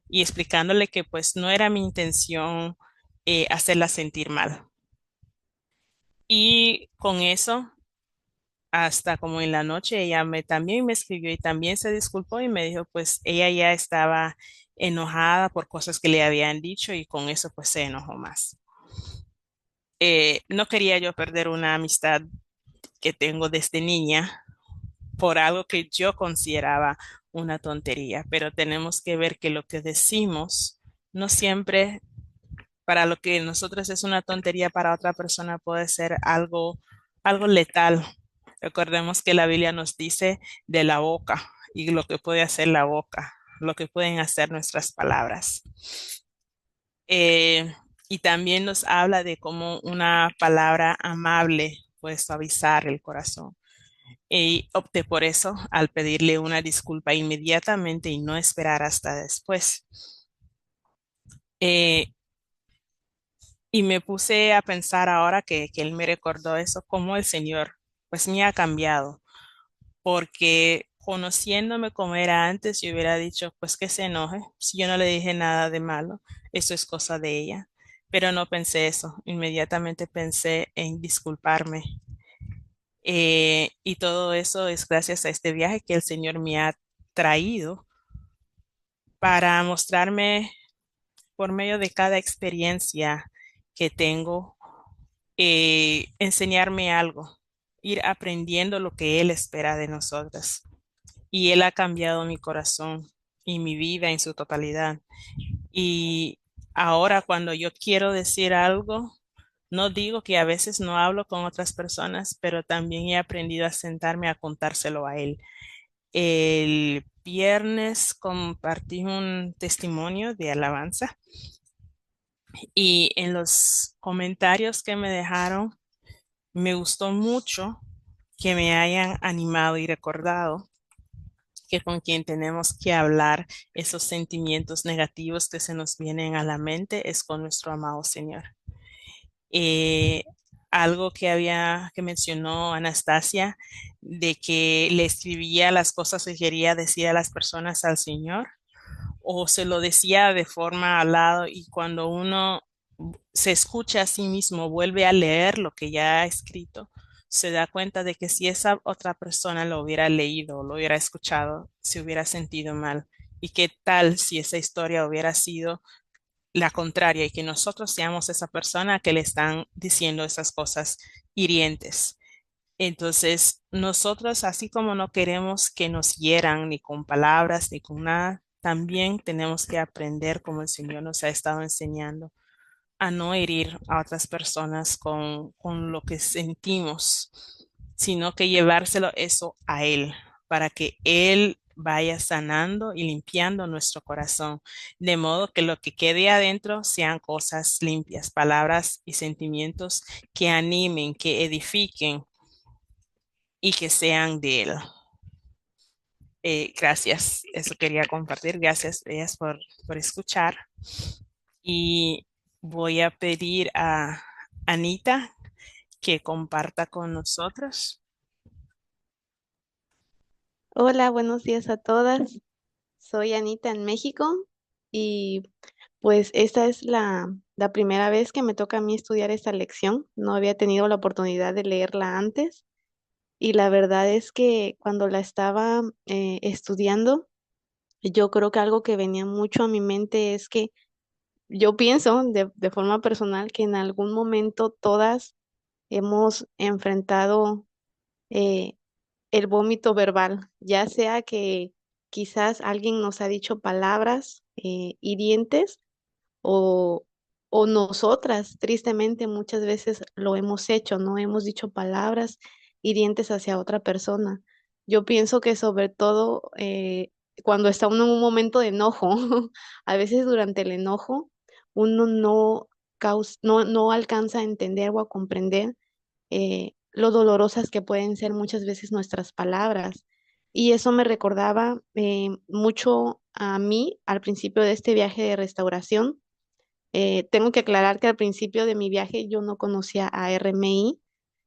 y explicándole que pues no era mi intención hacerla sentir mal. Y con eso, hasta como en la noche, ella también me escribió y también se disculpó y me dijo pues ella ya estaba enojada por cosas que le habían dicho y con eso pues se enojó más. No quería yo perder una amistad que tengo desde niña por algo que yo consideraba una tontería, pero tenemos que ver que lo que decimos no siempre para lo que nosotros es una tontería, para otra persona puede ser algo letal. Recordemos que la Biblia nos dice de la boca y lo que puede hacer la boca, lo que pueden hacer nuestras palabras. Y también nos habla de cómo una palabra amable puede suavizar el corazón. Y opté por eso al pedirle una disculpa inmediatamente y no esperar hasta después. Eh, y me puse a pensar ahora que él me recordó eso, cómo el Señor pues me ha cambiado, porque conociéndome como era antes, yo hubiera dicho pues que se enoje, si yo no le dije nada de malo, eso es cosa de ella. Pero no pensé eso, inmediatamente pensé en disculparme. Y todo eso es gracias a este viaje que el Señor me ha traído para mostrarme por medio de cada experiencia que tengo, enseñarme algo, ir aprendiendo lo que Él espera de nosotros. Y Él ha cambiado mi corazón y mi vida en su totalidad. Y ahora cuando yo quiero decir algo, no digo que a veces no hablo con otras personas, pero también he aprendido a sentarme a contárselo a Él. El viernes compartí un testimonio de alabanza Y en los comentarios que me dejaron, me gustó mucho que me hayan animado y recordado que con quien tenemos que hablar esos sentimientos negativos que se nos vienen a la mente es con nuestro amado Señor. Eh, Algo que mencionó Anastasia, de que le escribía las cosas que quería decir a las personas al Señor, o se lo decía de forma al lado, y cuando uno se escucha a sí mismo, vuelve a leer lo que ya ha escrito, se da cuenta de que si esa otra persona lo hubiera leído o lo hubiera escuchado, se hubiera sentido mal. ¿Y qué tal si esa historia hubiera sido la contraria y que nosotros seamos esa persona que le están diciendo esas cosas hirientes? Entonces, nosotros, así como no queremos que nos hieran ni con palabras ni con nada, también tenemos que aprender, como el Señor nos ha estado enseñando, a no herir a otras personas con lo que sentimos, sino que llevárselo eso a Él, para que Él vaya sanando y limpiando nuestro corazón, de modo que lo que quede adentro sean cosas limpias, palabras y sentimientos que animen, que edifiquen y que sean de Él. Gracias, eso quería compartir. Gracias, ellas, por escuchar. Y voy a pedir a Anita que comparta con nosotros. Hola, buenos días a todas. Soy Anita en México y pues esta es la primera vez que me toca a mí estudiar esta lección. No había tenido la oportunidad de leerla antes y la verdad es que cuando la estaba estudiando, yo creo que algo que venía mucho a mi mente es que yo pienso de forma personal que en algún momento todas hemos enfrentado eh, el vómito verbal, ya sea que quizás alguien nos ha dicho palabras hirientes o, o nosotras, tristemente, muchas veces lo hemos hecho, no hemos dicho palabras hirientes hacia otra persona. Yo pienso que sobre todo cuando está uno en un momento de enojo, a veces durante el enojo, uno no alcanza a entender o a comprender lo dolorosas que pueden ser muchas veces nuestras palabras. Y eso me recordaba mucho a mí al principio de este viaje de restauración. Tengo que aclarar que al principio de mi viaje yo no conocía a RMI,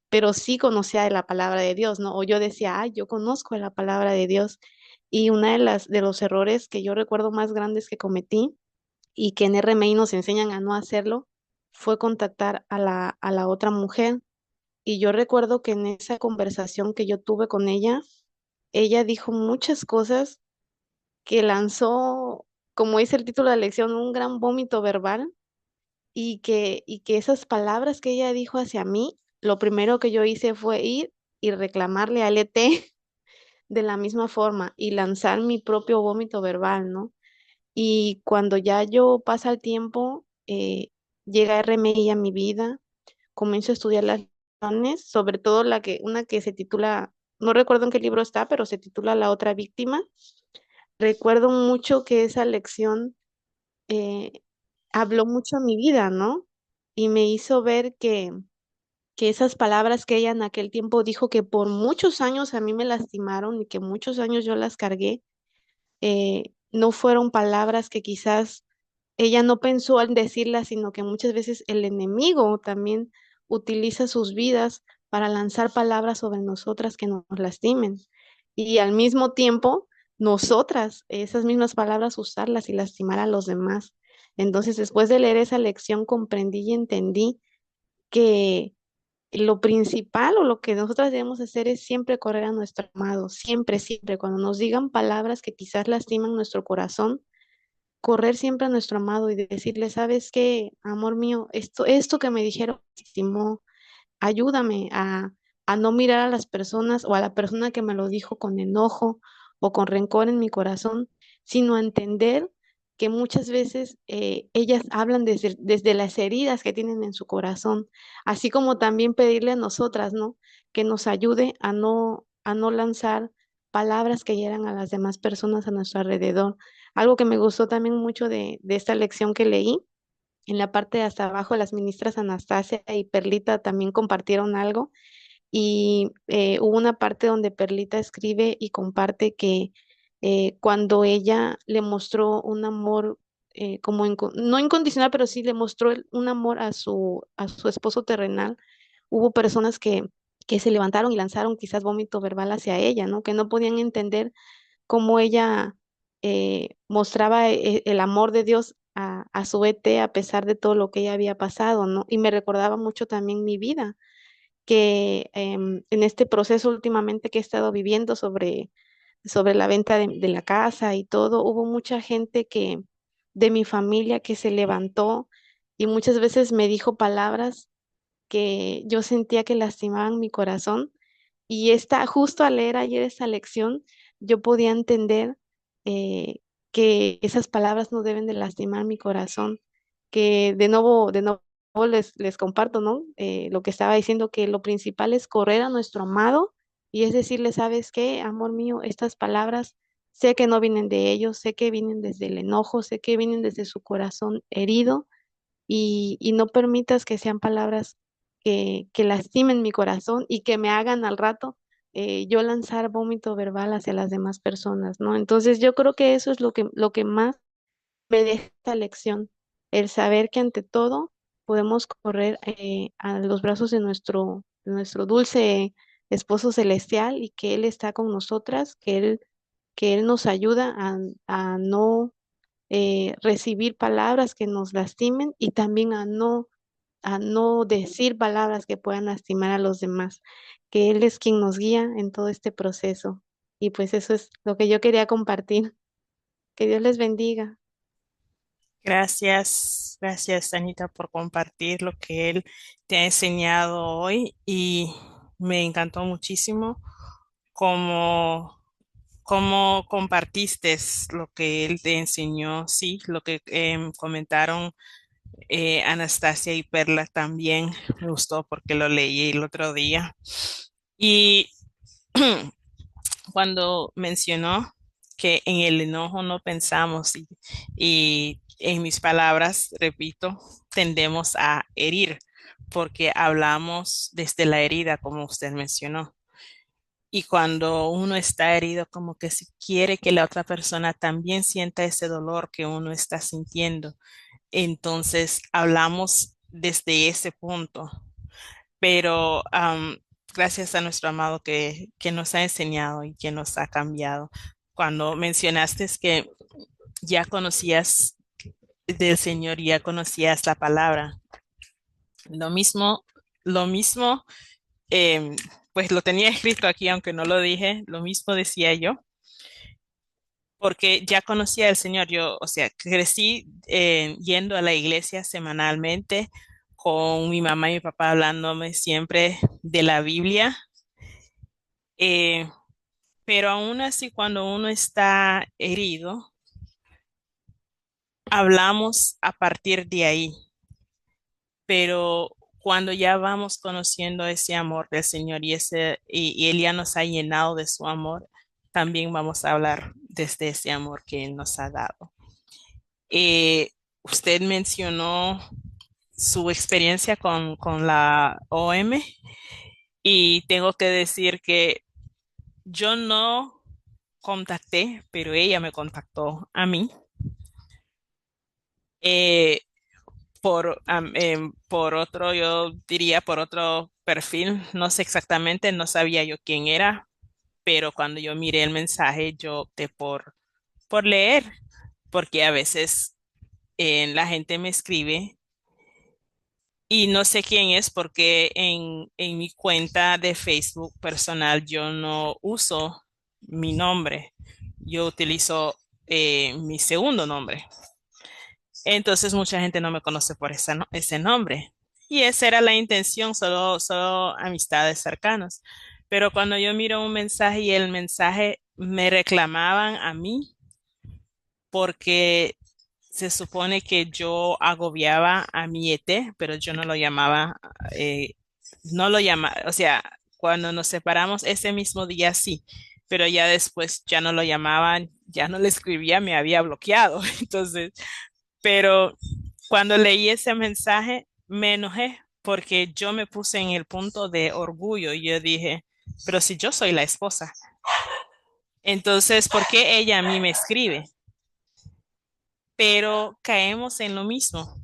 pero sí conocía de la palabra de Dios, ¿no? O yo decía, ay, yo conozco de la palabra de Dios. Y una de los errores que yo recuerdo más grandes que cometí y que en RMI nos enseñan a no hacerlo fue contactar a la otra mujer. Y yo recuerdo que en esa conversación que yo tuve con ella dijo muchas cosas que lanzó, como dice el título de la lección, un gran vómito verbal y que esas palabras que ella dijo hacia mí, lo primero que yo hice fue ir y reclamarle al ET de la misma forma y lanzar mi propio vómito verbal, ¿no? Y cuando ya yo pasa el tiempo, llega RMI a mi vida, comienzo a estudiar las lecciones, sobre todo una que se titula, no recuerdo en qué libro está, pero se titula La otra víctima. Recuerdo mucho que esa lección eh, habló mucho a mi vida, ¿no? Y me hizo ver que esas palabras que ella en aquel tiempo dijo que por muchos años a mí me lastimaron y que muchos años yo las cargué, no fueron palabras que quizás ella no pensó en decirlas, sino que muchas veces el enemigo también utiliza sus vidas para lanzar palabras sobre nosotras que nos lastimen. Y al mismo tiempo, nosotras, esas mismas palabras, usarlas y lastimar a los demás. Entonces, después de leer esa lección, comprendí y entendí que lo principal o lo que nosotras debemos hacer es siempre correr a nuestro amado, siempre, siempre. Cuando nos digan palabras que quizás lastiman nuestro corazón, correr siempre a nuestro amado y decirle, ¿sabes qué, amor mío? Esto que me dijeron, me lastimó, ayúdame a no mirar a las personas o a la persona que me lo dijo con enojo o con rencor en mi corazón, sino a entender que muchas veces ellas hablan desde las heridas que tienen en su corazón, así como también pedirle a nosotras, ¿no? Que nos ayude a no lanzar palabras que hieran a las demás personas a nuestro alrededor. Algo que me gustó también mucho de esta lección que leí en la parte de hasta abajo las ministras Anastasia y Perlita también compartieron algo y hubo una parte donde Perlita escribe y comparte que cuando ella le mostró un amor como no incondicional, pero sí le mostró un amor a su esposo terrenal, hubo personas que se levantaron y lanzaron quizás vómito verbal hacia ella, ¿no? Que no podían entender cómo ella mostraba el amor de Dios a su ET a pesar de todo lo que ella había pasado, ¿no? Y me recordaba mucho también mi vida que en este proceso últimamente que he estado viviendo sobre la venta de la casa y todo, hubo mucha gente de mi familia que se levantó y muchas veces me dijo palabras que yo sentía que lastimaban mi corazón. Y justo al leer ayer esa lección, yo podía entender eh, que esas palabras no deben de lastimar mi corazón, que de nuevo les comparto, ¿no? Lo que estaba diciendo, que lo principal es correr a nuestro amado y es decirle, ¿sabes qué, amor mío? Estas palabras sé que no vienen de ellos, sé que vienen desde el enojo, sé que vienen desde su corazón herido y no permitas que sean palabras que lastimen mi corazón y que me hagan al rato yo lanzar vómito verbal hacia las demás personas, ¿no? Entonces yo creo que eso es lo que más me deja esta lección, el saber que ante todo podemos correr a los brazos de nuestro dulce esposo celestial y que Él está con nosotras, que Él nos ayuda a no recibir palabras que nos lastimen y también a no decir palabras que puedan lastimar a los demás, que Él es quien nos guía en todo este proceso. Y pues eso es lo que yo quería compartir. Que Dios les bendiga. Gracias, gracias Anita por compartir lo que él te ha enseñado hoy y me encantó muchísimo cómo, cómo compartiste lo que él te enseñó, sí, lo que comentaron Anastasia y Perla también me gustó porque lo leí el otro día. Y cuando mencionó que en el enojo no pensamos y en mis palabras, repito, tendemos a herir porque hablamos desde la herida, como usted mencionó. Y cuando uno está herido, como que si quiere que la otra persona también sienta ese dolor que uno está sintiendo, entonces hablamos desde ese punto. Pero gracias a nuestro amado que nos ha enseñado y que nos ha cambiado. Cuando mencionaste que ya conocías del Señor, ya conocías la palabra, lo mismo, lo mismo, em, pues lo tenía escrito aquí, aunque no lo dije, lo mismo decía yo, porque ya conocía al Señor. Yo, o sea, crecí yendo a la iglesia semanalmente con mi mamá y mi papá hablándome siempre de la Biblia. Eh, pero aún así, cuando uno está herido, hablamos a partir de ahí. Pero cuando ya vamos conociendo ese amor del Señor y Él ya nos ha llenado de su amor, también vamos a hablar desde ese amor que Él nos ha dado. Usted mencionó su experiencia con la OM y tengo que decir que yo no contacté, pero ella me contactó a mí eh, por otro, yo diría por otro perfil, no sé exactamente, no sabía yo quién era, pero cuando yo miré el mensaje, yo opté por leer, porque a veces la gente me escribe y no sé quién es porque en mi cuenta de Facebook personal yo no uso mi nombre, yo utilizo mi segundo nombre. Entonces mucha gente no me conoce por ese nombre. Y esa era la intención, solo amistades cercanas. Pero cuando yo miro un mensaje y el mensaje me reclamaban a mí porque se supone que yo agobiaba a mi ET, pero yo no lo llamaba, eh, no lo llamaba, o sea, cuando nos separamos ese mismo día sí, pero ya después ya no lo llamaban, ya no le escribía, me había bloqueado. Entonces, pero Cuando leí ese mensaje, me enojé porque yo me puse en el punto de orgullo y yo dije, pero si yo soy la esposa, entonces, ¿por qué ella a mí me escribe? Pero caemos en lo mismo.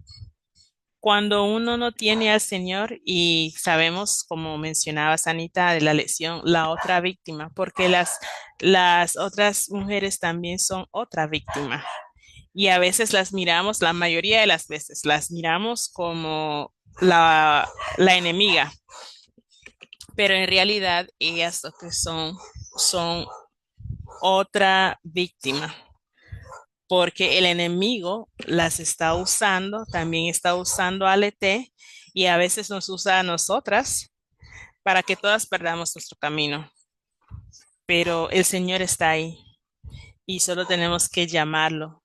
Cuando uno no tiene al Señor y sabemos, como mencionaba Sanita de la lección, la otra víctima, porque las otras mujeres también son otra víctima. Y a veces las miramos, la mayoría de las veces, las miramos como la enemiga, pero en realidad ellas lo que son otra víctima, porque el enemigo las está usando, también está usando al ET y a veces nos usa a nosotras para que todas perdamos nuestro camino. Pero el Señor está ahí y solo tenemos que llamarlo.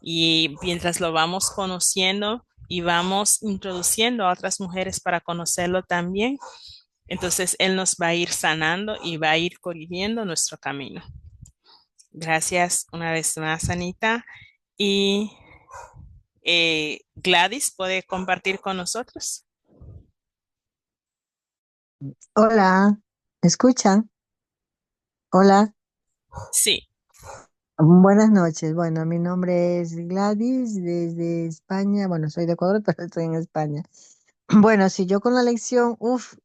Y mientras lo vamos conociendo y vamos introduciendo a otras mujeres para conocerlo también, entonces Él nos va a ir sanando y va a ir corrigiendo nuestro camino. Gracias una vez más, Anita. Y Gladys puede compartir con nosotros. Hola, ¿me escuchan? Hola, Sí, buenas noches. Bueno, mi nombre es Gladys desde España. Bueno, soy de Ecuador, pero estoy en España. Bueno, si yo con la lección,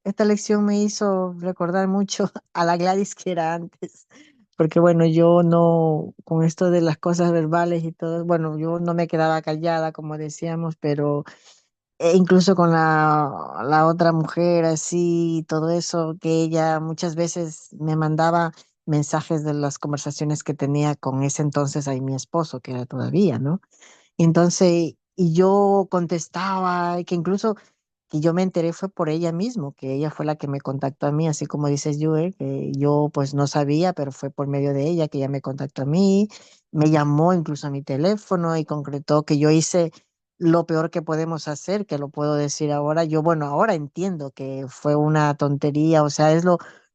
esta lección me hizo recordar mucho a la Gladys que era antes, porque bueno, yo no, con esto de las cosas verbales y todo, bueno, yo no me quedaba callada, como decíamos, pero incluso con la otra mujer, así, todo eso, que ella muchas veces me mandaba mensajes de las conversaciones que tenía con ese entonces ahí mi esposo, que era todavía, ¿no? Entonces, y yo contestaba, y que incluso que yo me enteré fue por ella mismo, que ella fue la que me contactó a mí, así como dices you, que yo pues no sabía, pero fue por medio de ella que ella me contactó a mí, me llamó incluso a mi teléfono y concretó que yo hice lo peor que podemos hacer, que lo puedo decir ahora. Yo, bueno, ahora entiendo que fue una tontería, o sea, es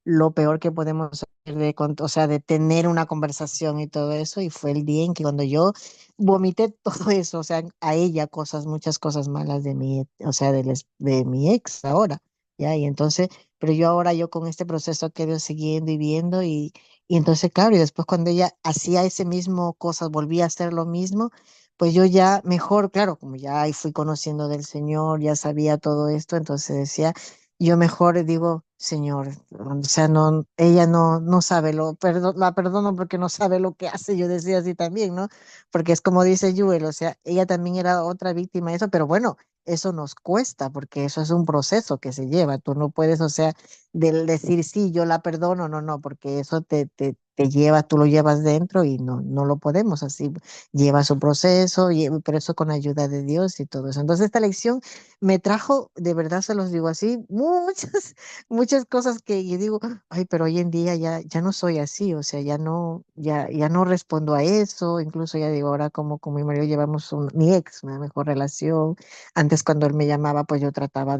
lo peor que podemos hacer o sea, de tener una conversación y todo eso, y fue el día en que cuando yo vomité todo eso, o sea, a ella cosas, muchas cosas malas de mi, o sea, de mi ex ahora, ¿ya? Y entonces, pero yo ahora, yo con este proceso quedo siguiendo y viendo y entonces, claro, y después cuando ella hacía ese mismo cosas, volvía a hacer lo mismo, pues yo ya mejor, claro, como ya ahí fui conociendo del Señor, ya sabía todo esto, entonces decía, yo mejor digo, Señor, o sea, no, ella no sabe la perdono porque no sabe lo que hace, yo decía así también, ¿no? Porque es como dice Yuel, o sea, ella también era otra víctima de eso, pero bueno, eso nos cuesta porque eso es un proceso que se lleva, tú no puedes, o sea, del decir sí, yo la perdono, no, porque eso te lleva, tú lo llevas dentro y no lo podemos así, lleva su proceso, pero eso con ayuda de Dios y todo eso. Entonces esta lección me trajo, de verdad se los digo así, muchas, muchas cosas que yo digo, ay, pero hoy en día ya no soy así, o sea, ya no respondo a eso, incluso ya digo, ahora como con mi marido llevamos mi ex, una mejor relación, antes cuando él me llamaba, pues yo trataba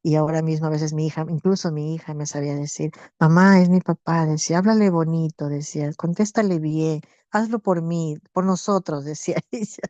y ahora mismo a veces mi hija, incluso mi hija me sabía decir, mamá, es mi papá, decía, háblale bonito, decía, contéstale bien, hazlo por mí, por nosotros, decía ella.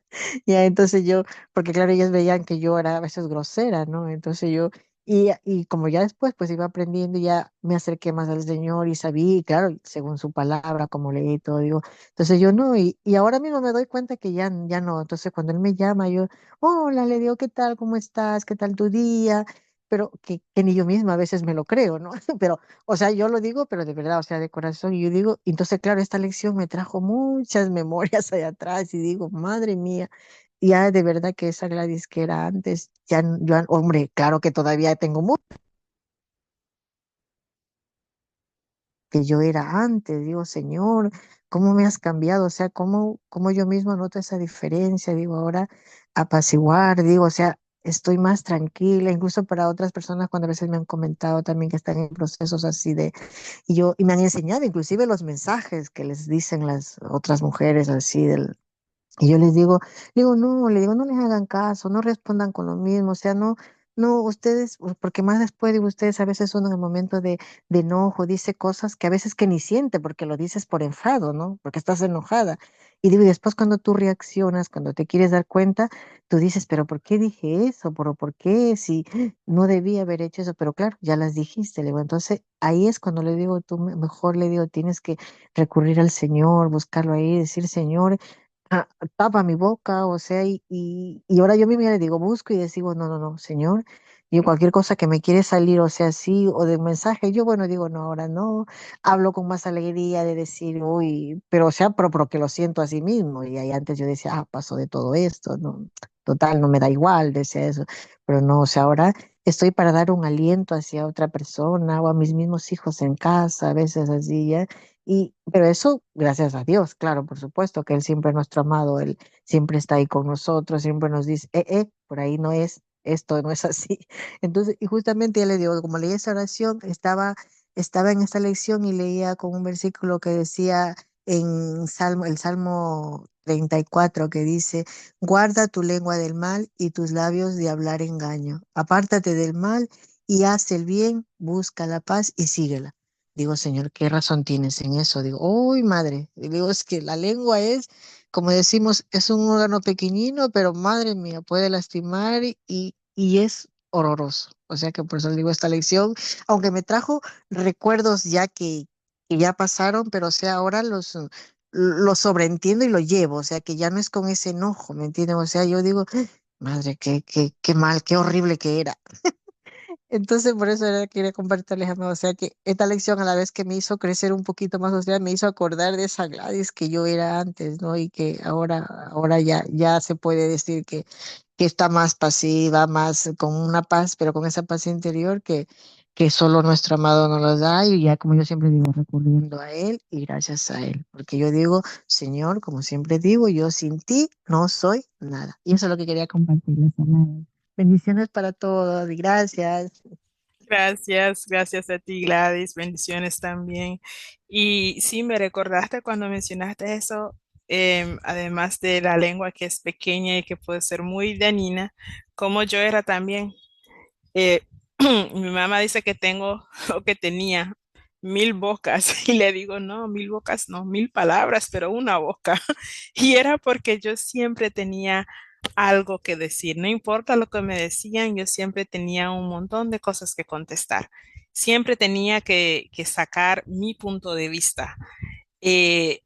Ya, entonces yo, porque claro, ellas veían que yo era a veces grosera, ¿no? Entonces yo, y como ya después pues iba aprendiendo, ya me acerqué más al Señor y sabía, y claro, según su palabra, como leí y todo, digo, entonces yo no, y ahora mismo me doy cuenta que ya no, entonces cuando él me llama, yo, hola, le digo, ¿qué tal? ¿Cómo estás? ¿Qué tal tu día? Pero que ni yo misma a veces me lo creo, ¿no? Pero, o sea, yo lo digo, pero de verdad, o sea, de corazón, y yo digo, entonces, claro, esta lección me trajo muchas memorias allá atrás, y digo, madre mía, ya de verdad que esa Gladys que era antes, hombre, claro que todavía tengo mucho que yo era antes, digo, Señor, ¿cómo me has cambiado? O sea, ¿cómo yo mismo noto esa diferencia? Digo, ahora apaciguar, digo, o sea, estoy más tranquila, incluso para otras personas cuando a veces me han comentado también que están en procesos así y me han enseñado inclusive los mensajes que les dicen las otras mujeres así y yo les digo, no, le digo, no les hagan caso, no respondan con lo mismo, o sea, no, ustedes, porque más después, digo, ustedes a veces uno en el momento de enojo dice cosas que a veces que ni siente, porque lo dices por enfado, ¿no? Porque estás enojada. Y digo, y después cuando tú reaccionas, cuando te quieres dar cuenta, tú dices, pero ¿por qué dije eso? ¿Por qué? Si no debía haber hecho eso, pero claro, ya las dijiste, le digo, entonces ahí es cuando le digo, tú mejor le digo, tienes que recurrir al Señor, buscarlo ahí, decir, Señor, tapa mi boca, o sea, y ahora yo misma le digo, busco y les digo, no, no, no, Señor, yo cualquier cosa que me quiere salir, o sea, sí, o de mensaje, yo, bueno, digo, no, ahora no, hablo con más alegría de decir, uy, pero o sea, pero que lo siento a sí mismo, y ahí antes yo decía, pasó de todo esto, no, total, no me da igual, decía eso, pero no, o sea, ahora estoy para dar un aliento hacia otra persona o a mis mismos hijos en casa, a veces así, ¿ya? Pero eso, gracias a Dios, claro, por supuesto, que Él siempre es nuestro amado, Él siempre está ahí con nosotros, siempre nos dice, por ahí no es, esto no es así. Entonces, y justamente ya le digo, como leí esa oración, estaba en esta lección y leía con un versículo que decía en el Salmo 34 que dice, guarda tu lengua del mal y tus labios de hablar engaño. Apártate del mal y haz el bien, busca la paz y síguela. Digo, Señor, ¿qué razón tienes en eso? Digo, uy, madre. Y digo, es que la lengua es, como decimos, es un órgano pequeñino, pero madre mía, puede lastimar y es horroroso. O sea que por eso le digo esta lección, aunque me trajo recuerdos ya que ya pasaron, pero o sea, ahora los sobreentiendo y lo llevo, o sea que ya no es con ese enojo, ¿me entienden? O sea, yo digo, madre, qué mal, qué horrible que era. Entonces, por eso era que quería compartirles, amado. O sea, que esta lección a la vez que me hizo crecer un poquito más, o sea, me hizo acordar de esa Gladys que yo era antes, ¿no? Y que ahora ya se puede decir que está más pasiva, más con una paz, pero con esa paz interior que solo nuestro amado nos lo da. Y ya, como yo siempre digo, recurriendo a Él y gracias a Él. Porque yo digo, Señor, como siempre digo, yo sin ti no soy nada. Y eso es lo que quería compartirles, amado. Bendiciones para todos y gracias. Gracias, gracias a ti, Gladys. Bendiciones también. Y sí, me recordaste cuando mencionaste eso, además de la lengua que es pequeña y que puede ser muy dañina, como yo era también. Eh, mi mamá dice que tengo o que tenía 1000 bocas y le digo, no, 1000 bocas, no, 1000 palabras, pero una boca. Y era porque yo siempre tenía algo que decir, no importa lo que me decían, yo siempre tenía un montón de cosas que contestar. Siempre tenía que sacar mi punto de vista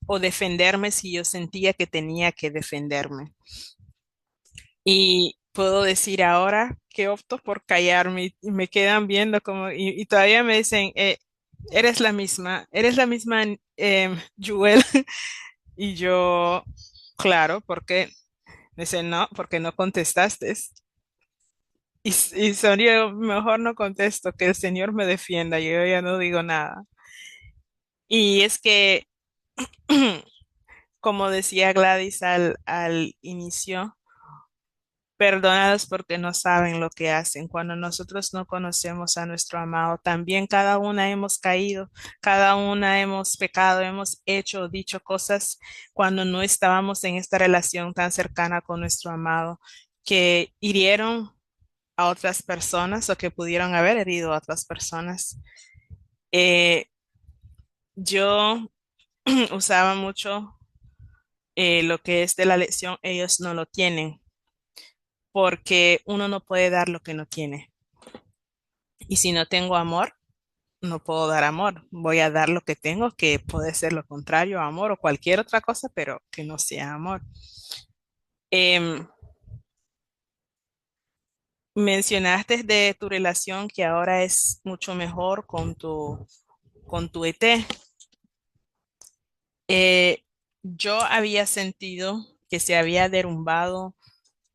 o defenderme si yo sentía que tenía que defenderme. Y puedo decir ahora que opto por callarme y me quedan viendo como, y todavía me dicen, eres la misma, Jewel. Y yo, claro, porque me dicen, no, porque no contestaste. Y sonrío, mejor no contesto, que el Señor me defienda, yo ya no digo nada. Y es que, como decía Gladys al inicio, perdonados porque no saben lo que hacen. Cuando nosotros no conocemos a nuestro amado, también cada una hemos caído, cada una hemos pecado, hemos hecho, dicho cosas cuando no estábamos en esta relación tan cercana con nuestro amado, que hirieron a otras personas o que pudieron haber herido a otras personas. Eh, yo usaba mucho lo que es de la lección, ellos no lo tienen, porque uno no puede dar lo que no tiene. Y si no tengo amor, no puedo dar amor. Voy a dar lo que tengo, que puede ser lo contrario, amor o cualquier otra cosa, pero que no sea amor. Em, Mencionaste de tu relación que ahora es mucho mejor con tu ET. Eh, yo había sentido que se había derrumbado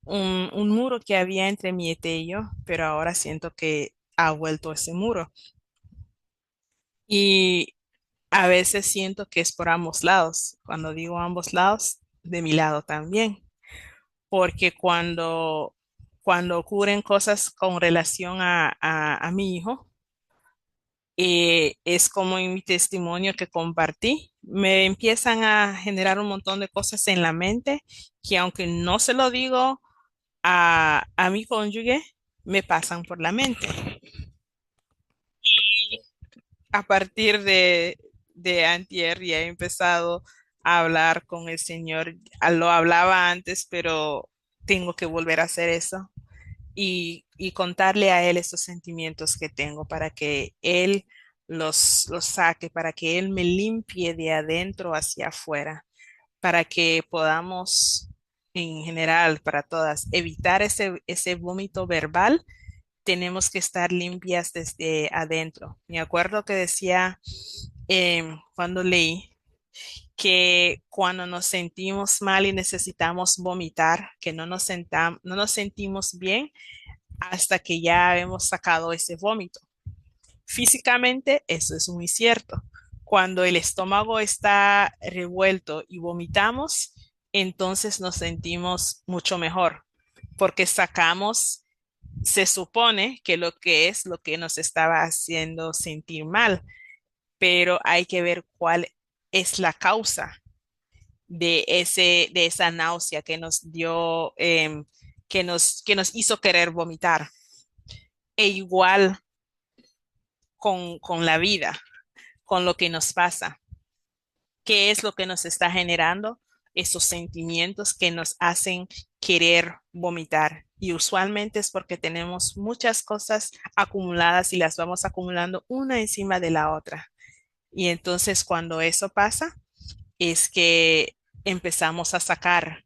un muro que había entre mi ET y yo, pero ahora siento que ha vuelto ese muro. Y a veces siento que es por ambos lados. Cuando digo ambos lados, de mi lado también. Porque cuando ocurren cosas con relación a mi hijo, es como en mi testimonio que compartí, me empiezan a generar un montón de cosas en la mente que aunque no se lo digo a mi cónyuge, me pasan por la mente. Y a partir de antier ya he empezado a hablar con el Señor. Lo hablaba antes, pero tengo que volver a hacer eso y contarle a Él esos sentimientos que tengo para que Él los saque, para que Él me limpie de adentro hacia afuera, para que podamos, en general, para todas, evitar ese vómito verbal. Tenemos que estar limpias desde adentro. Me acuerdo que decía cuando leí que cuando nos sentimos mal y necesitamos vomitar, que no nos sentimos bien hasta que ya hemos sacado ese vómito. Físicamente, eso es muy cierto. Cuando el estómago está revuelto y vomitamos, entonces nos sentimos mucho mejor, porque sacamos, se supone que lo que es lo que nos estaba haciendo sentir mal, pero hay que ver cuál es la causa de esa náusea que nos dio, que nos hizo querer vomitar. E igual con la vida, con lo que nos pasa. ¿Qué es lo que nos está generando esos sentimientos que nos hacen querer vomitar? Y usualmente es porque tenemos muchas cosas acumuladas y las vamos acumulando una encima de la otra. Y entonces cuando eso pasa, es que empezamos a sacar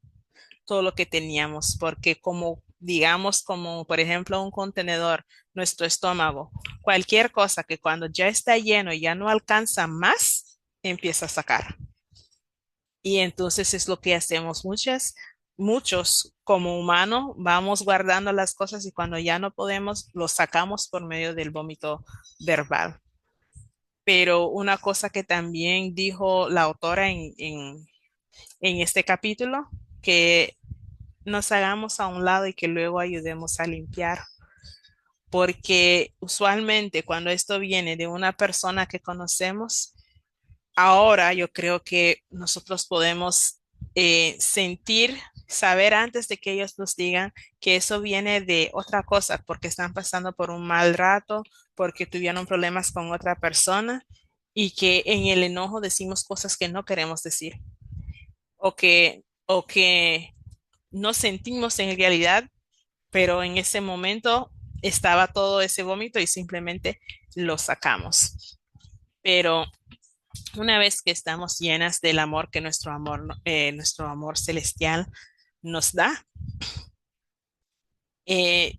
todo lo que teníamos, porque como digamos, como por ejemplo un contenedor, nuestro estómago, cualquier cosa que cuando ya está lleno y ya no alcanza más, empieza a sacar. Y entonces es lo que hacemos muchos como humanos, vamos guardando las cosas y cuando ya no podemos, lo sacamos por medio del vómito verbal. Pero una cosa que también dijo la autora en este capítulo, que nos hagamos a un lado y que luego ayudemos a limpiar. Porque usualmente cuando esto viene de una persona que conocemos, ahora yo creo que nosotros podemos sentir, saber antes de que ellos nos digan que eso viene de otra cosa, porque están pasando por un mal rato, porque tuvieron problemas con otra persona y que en el enojo decimos cosas que no queremos decir o que no sentimos en realidad, pero en ese momento estaba todo ese vómito y simplemente lo sacamos. Pero una vez que estamos llenas del amor que nuestro amor celestial nos da,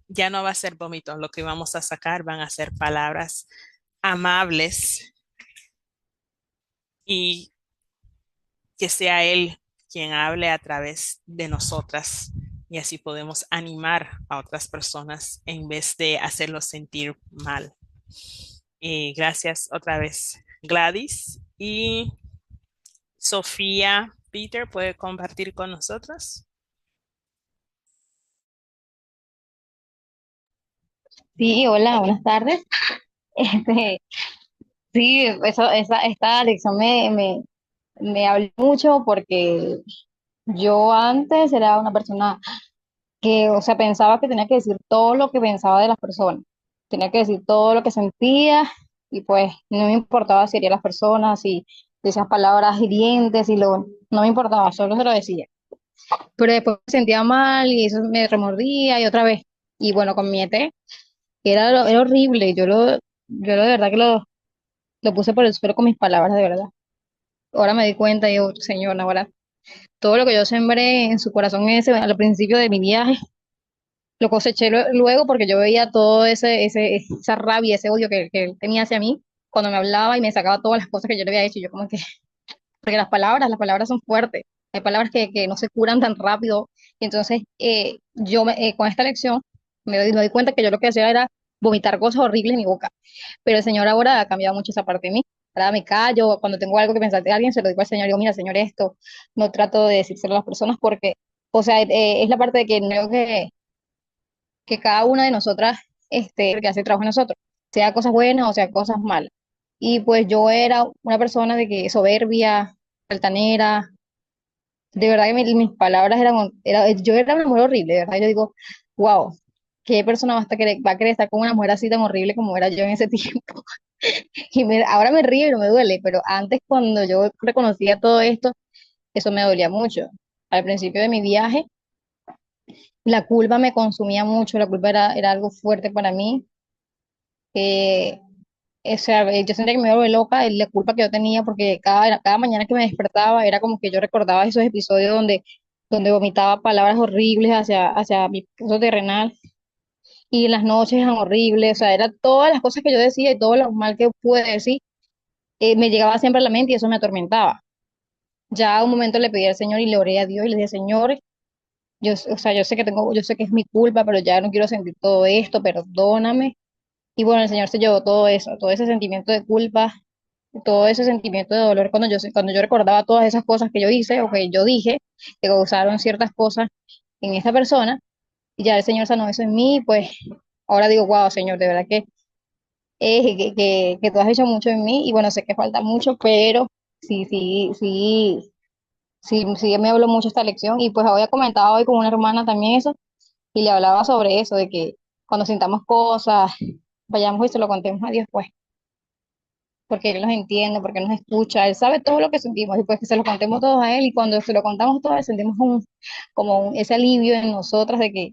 ya no va a ser vómito, lo que vamos a sacar van a ser palabras amables y que sea Él quien hable a través de nosotras y así podemos animar a otras personas en vez de hacerlos sentir mal. Gracias otra vez, Gladys. Y Sofía Peter puede compartir con nosotros. Sí, hola, buenas tardes. Este, sí, esta lección me habló mucho porque yo antes era una persona que, o sea, pensaba que tenía que decir todo lo que pensaba de las personas. Tenía que decir todo lo que sentía y pues no me importaba si hería a las personas, si esas palabras hirientes y no me importaba, solo se lo decía. Pero después me sentía mal y eso me remordía y otra vez. Y bueno, con mi ET era horrible. Yo de verdad que lo puse por el suelo con mis palabras, de verdad. Ahora me di cuenta y digo, Señor, ahora todo lo que yo sembré en su corazón ese al principio de mi viaje, lo coseché luego porque yo veía todo esa rabia, ese odio que él tenía hacia mí cuando me hablaba y me sacaba todas las cosas que yo le había hecho. Yo como que, porque las palabras son fuertes. Hay palabras que no se curan tan rápido. Y entonces, con esta lección me doy cuenta que yo lo que hacía era vomitar cosas horribles en mi boca. Pero el Señor ahora ha cambiado mucho esa parte de mí. Ahora me callo, cuando tengo algo que pensar de alguien, se lo digo al Señor, digo, mira, Señor, esto, no trato de decírselo a las personas porque, o sea, es la parte de que creo que cada una de nosotras, que hace trabajo en nosotros, sea cosas buenas o sea cosas malas. Y pues yo era una persona de que soberbia, altanera, de verdad que mis palabras yo era una mujer horrible, de verdad, yo digo, wow. ¿qué persona va a querer estar con una mujer así tan horrible como era yo en ese tiempo? Ahora me río y no me duele, pero antes cuando yo reconocía todo esto, eso me dolía mucho. Al principio de mi viaje, la culpa me consumía mucho, la culpa era algo fuerte para mí. eh, o sea, yo sentía que me iba a volver loca, la culpa que yo tenía, porque cada mañana que me despertaba era como que yo recordaba esos episodios donde vomitaba palabras horribles hacia mi piso terrenal, y las noches eran horribles, o sea, eran todas las cosas que yo decía y todo lo mal que pude decir, me llegaba siempre a la mente y eso me atormentaba. Ya a un momento le pedí al Señor y le oré a Dios y le dije, Señor, o sea, yo sé que es mi culpa, pero ya no quiero sentir todo esto, perdóname. Y bueno, el Señor se llevó todo eso, todo ese sentimiento de culpa, todo ese sentimiento de dolor cuando yo recordaba todas esas cosas que yo hice o que yo dije, que causaron ciertas cosas en esa persona, y ya el Señor sanó eso en mí, pues ahora digo, wow, Señor, de verdad que tú has hecho mucho en mí, y bueno, sé que falta mucho, pero sí, sí, sí, sí, sí, me habló mucho esta lección, y pues había comentado hoy con una hermana también eso, y le hablaba sobre eso, de que cuando sintamos cosas, vayamos y se lo contemos a Dios, pues porque Él nos entiende, porque nos escucha, Él sabe todo lo que sentimos, y pues que se lo contemos todos a Él, y cuando se lo contamos todos, sentimos ese alivio en nosotras de que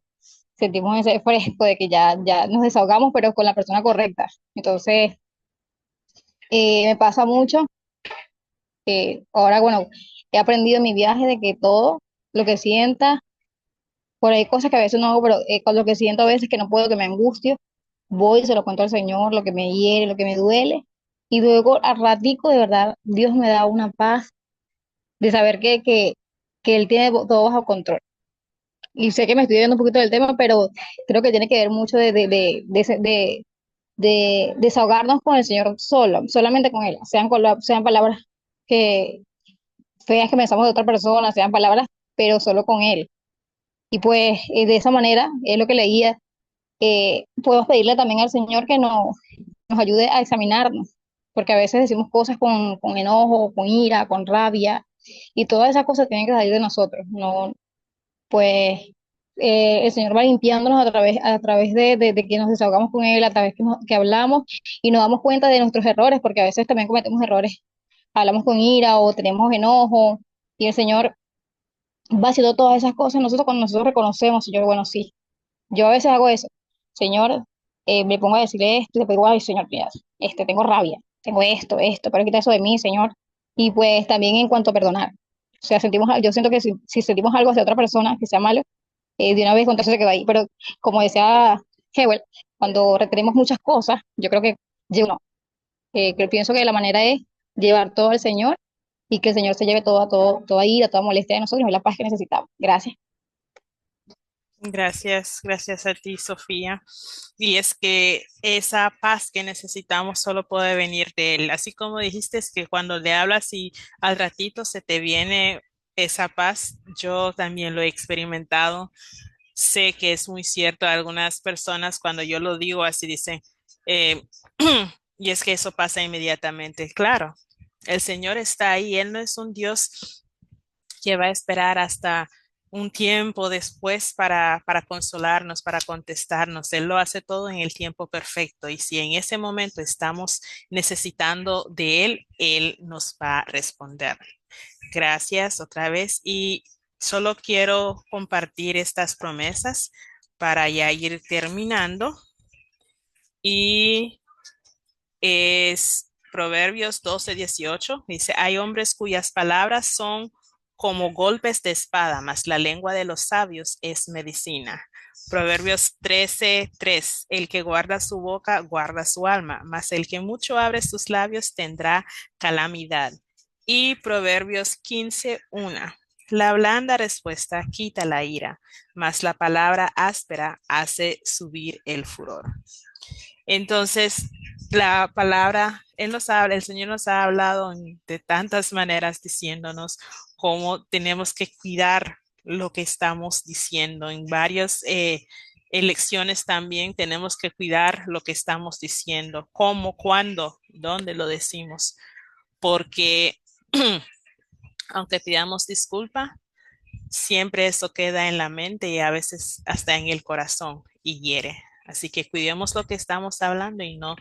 sentimos ese fresco, de que ya nos desahogamos, pero con la persona correcta. Entonces, me pasa mucho, ahora, bueno, he aprendido en mi viaje de que todo lo que sienta, por ahí hay cosas que a veces no hago, pero con lo que siento a veces que no puedo, que me angustio, voy y se lo cuento al Señor, lo que me hiere, lo que me duele, y luego al ratico, de verdad, Dios me da una paz de saber que Él tiene todo bajo control. Y sé que me estoy yendo un poquito del tema, pero creo que tiene que ver mucho de desahogarnos con el Señor solamente con Él, sean palabras que feas que pensamos de otra persona, sean palabras, pero solo con Él. Y pues de esa manera, es lo que leía, podemos pedirle también al Señor que nos ayude a examinarnos, porque a veces decimos cosas con enojo, con ira, con rabia, y todas esas cosas tienen que salir de nosotros. No, pues el Señor va limpiándonos a través de que nos desahogamos con Él, a través que hablamos y nos damos cuenta de nuestros errores, porque a veces también cometemos errores. Hablamos con ira o tenemos enojo, y el Señor va haciendo todas esas cosas. Cuando nosotros reconocemos, Señor, bueno, sí, yo a veces hago eso. Señor, me pongo a decirle esto y después digo, ay, Señor, mira, tengo rabia, tengo esto, pero quita eso de mí, Señor. Y pues también en cuanto a perdonar. O sea, yo siento que si sentimos algo hacia otra persona que sea malo, de una vez con todo eso se quedó ahí. Pero como decía Hewell, cuando retenemos muchas cosas, yo creo que no, que pienso que la manera es llevar todo al Señor, y que el Señor se lleve toda ira, toda molestia de nosotros y la paz que necesitamos. Gracias. Gracias, gracias a ti, Sofía. Y es que esa paz que necesitamos solo puede venir de Él. Así como dijiste, es que cuando le hablas y al ratito se te viene esa paz, yo también lo he experimentado. Sé que es muy cierto. Algunas personas cuando yo lo digo así dicen, eh, y es que eso pasa inmediatamente. Claro, el Señor está ahí. Él no es un Dios que va a esperar hasta un tiempo después para consolarnos, para contestarnos. Él lo hace todo en el tiempo perfecto. Y si en ese momento estamos necesitando de Él, Él nos va a responder. Gracias otra vez. Y solo quiero compartir estas promesas para ya ir terminando. Y es Proverbios 12:18. Dice, hay hombres cuyas palabras son como golpes de espada, mas la lengua de los sabios es medicina. Proverbios 13:3. El que guarda su boca, guarda su alma, mas el que mucho abre sus labios tendrá calamidad. Y Proverbios 15:1. La blanda respuesta quita la ira, mas la palabra áspera hace subir el furor. Entonces, la palabra, el Señor nos ha hablado de tantas maneras diciéndonos cómo tenemos que cuidar lo que estamos diciendo. En varias elecciones también tenemos que cuidar lo que estamos diciendo, cómo, cuándo, dónde lo decimos, porque aunque pidamos disculpa, siempre eso queda en la mente y a veces hasta en el corazón. y hiere. Así que cuidemos lo que estamos hablando y no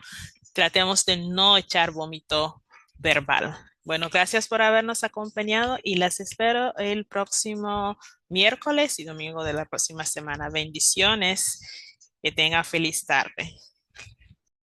tratemos de no echar vómito verbal. Bueno, gracias por habernos acompañado y las espero el próximo miércoles y domingo de la próxima semana. Bendiciones. Que tenga feliz tarde.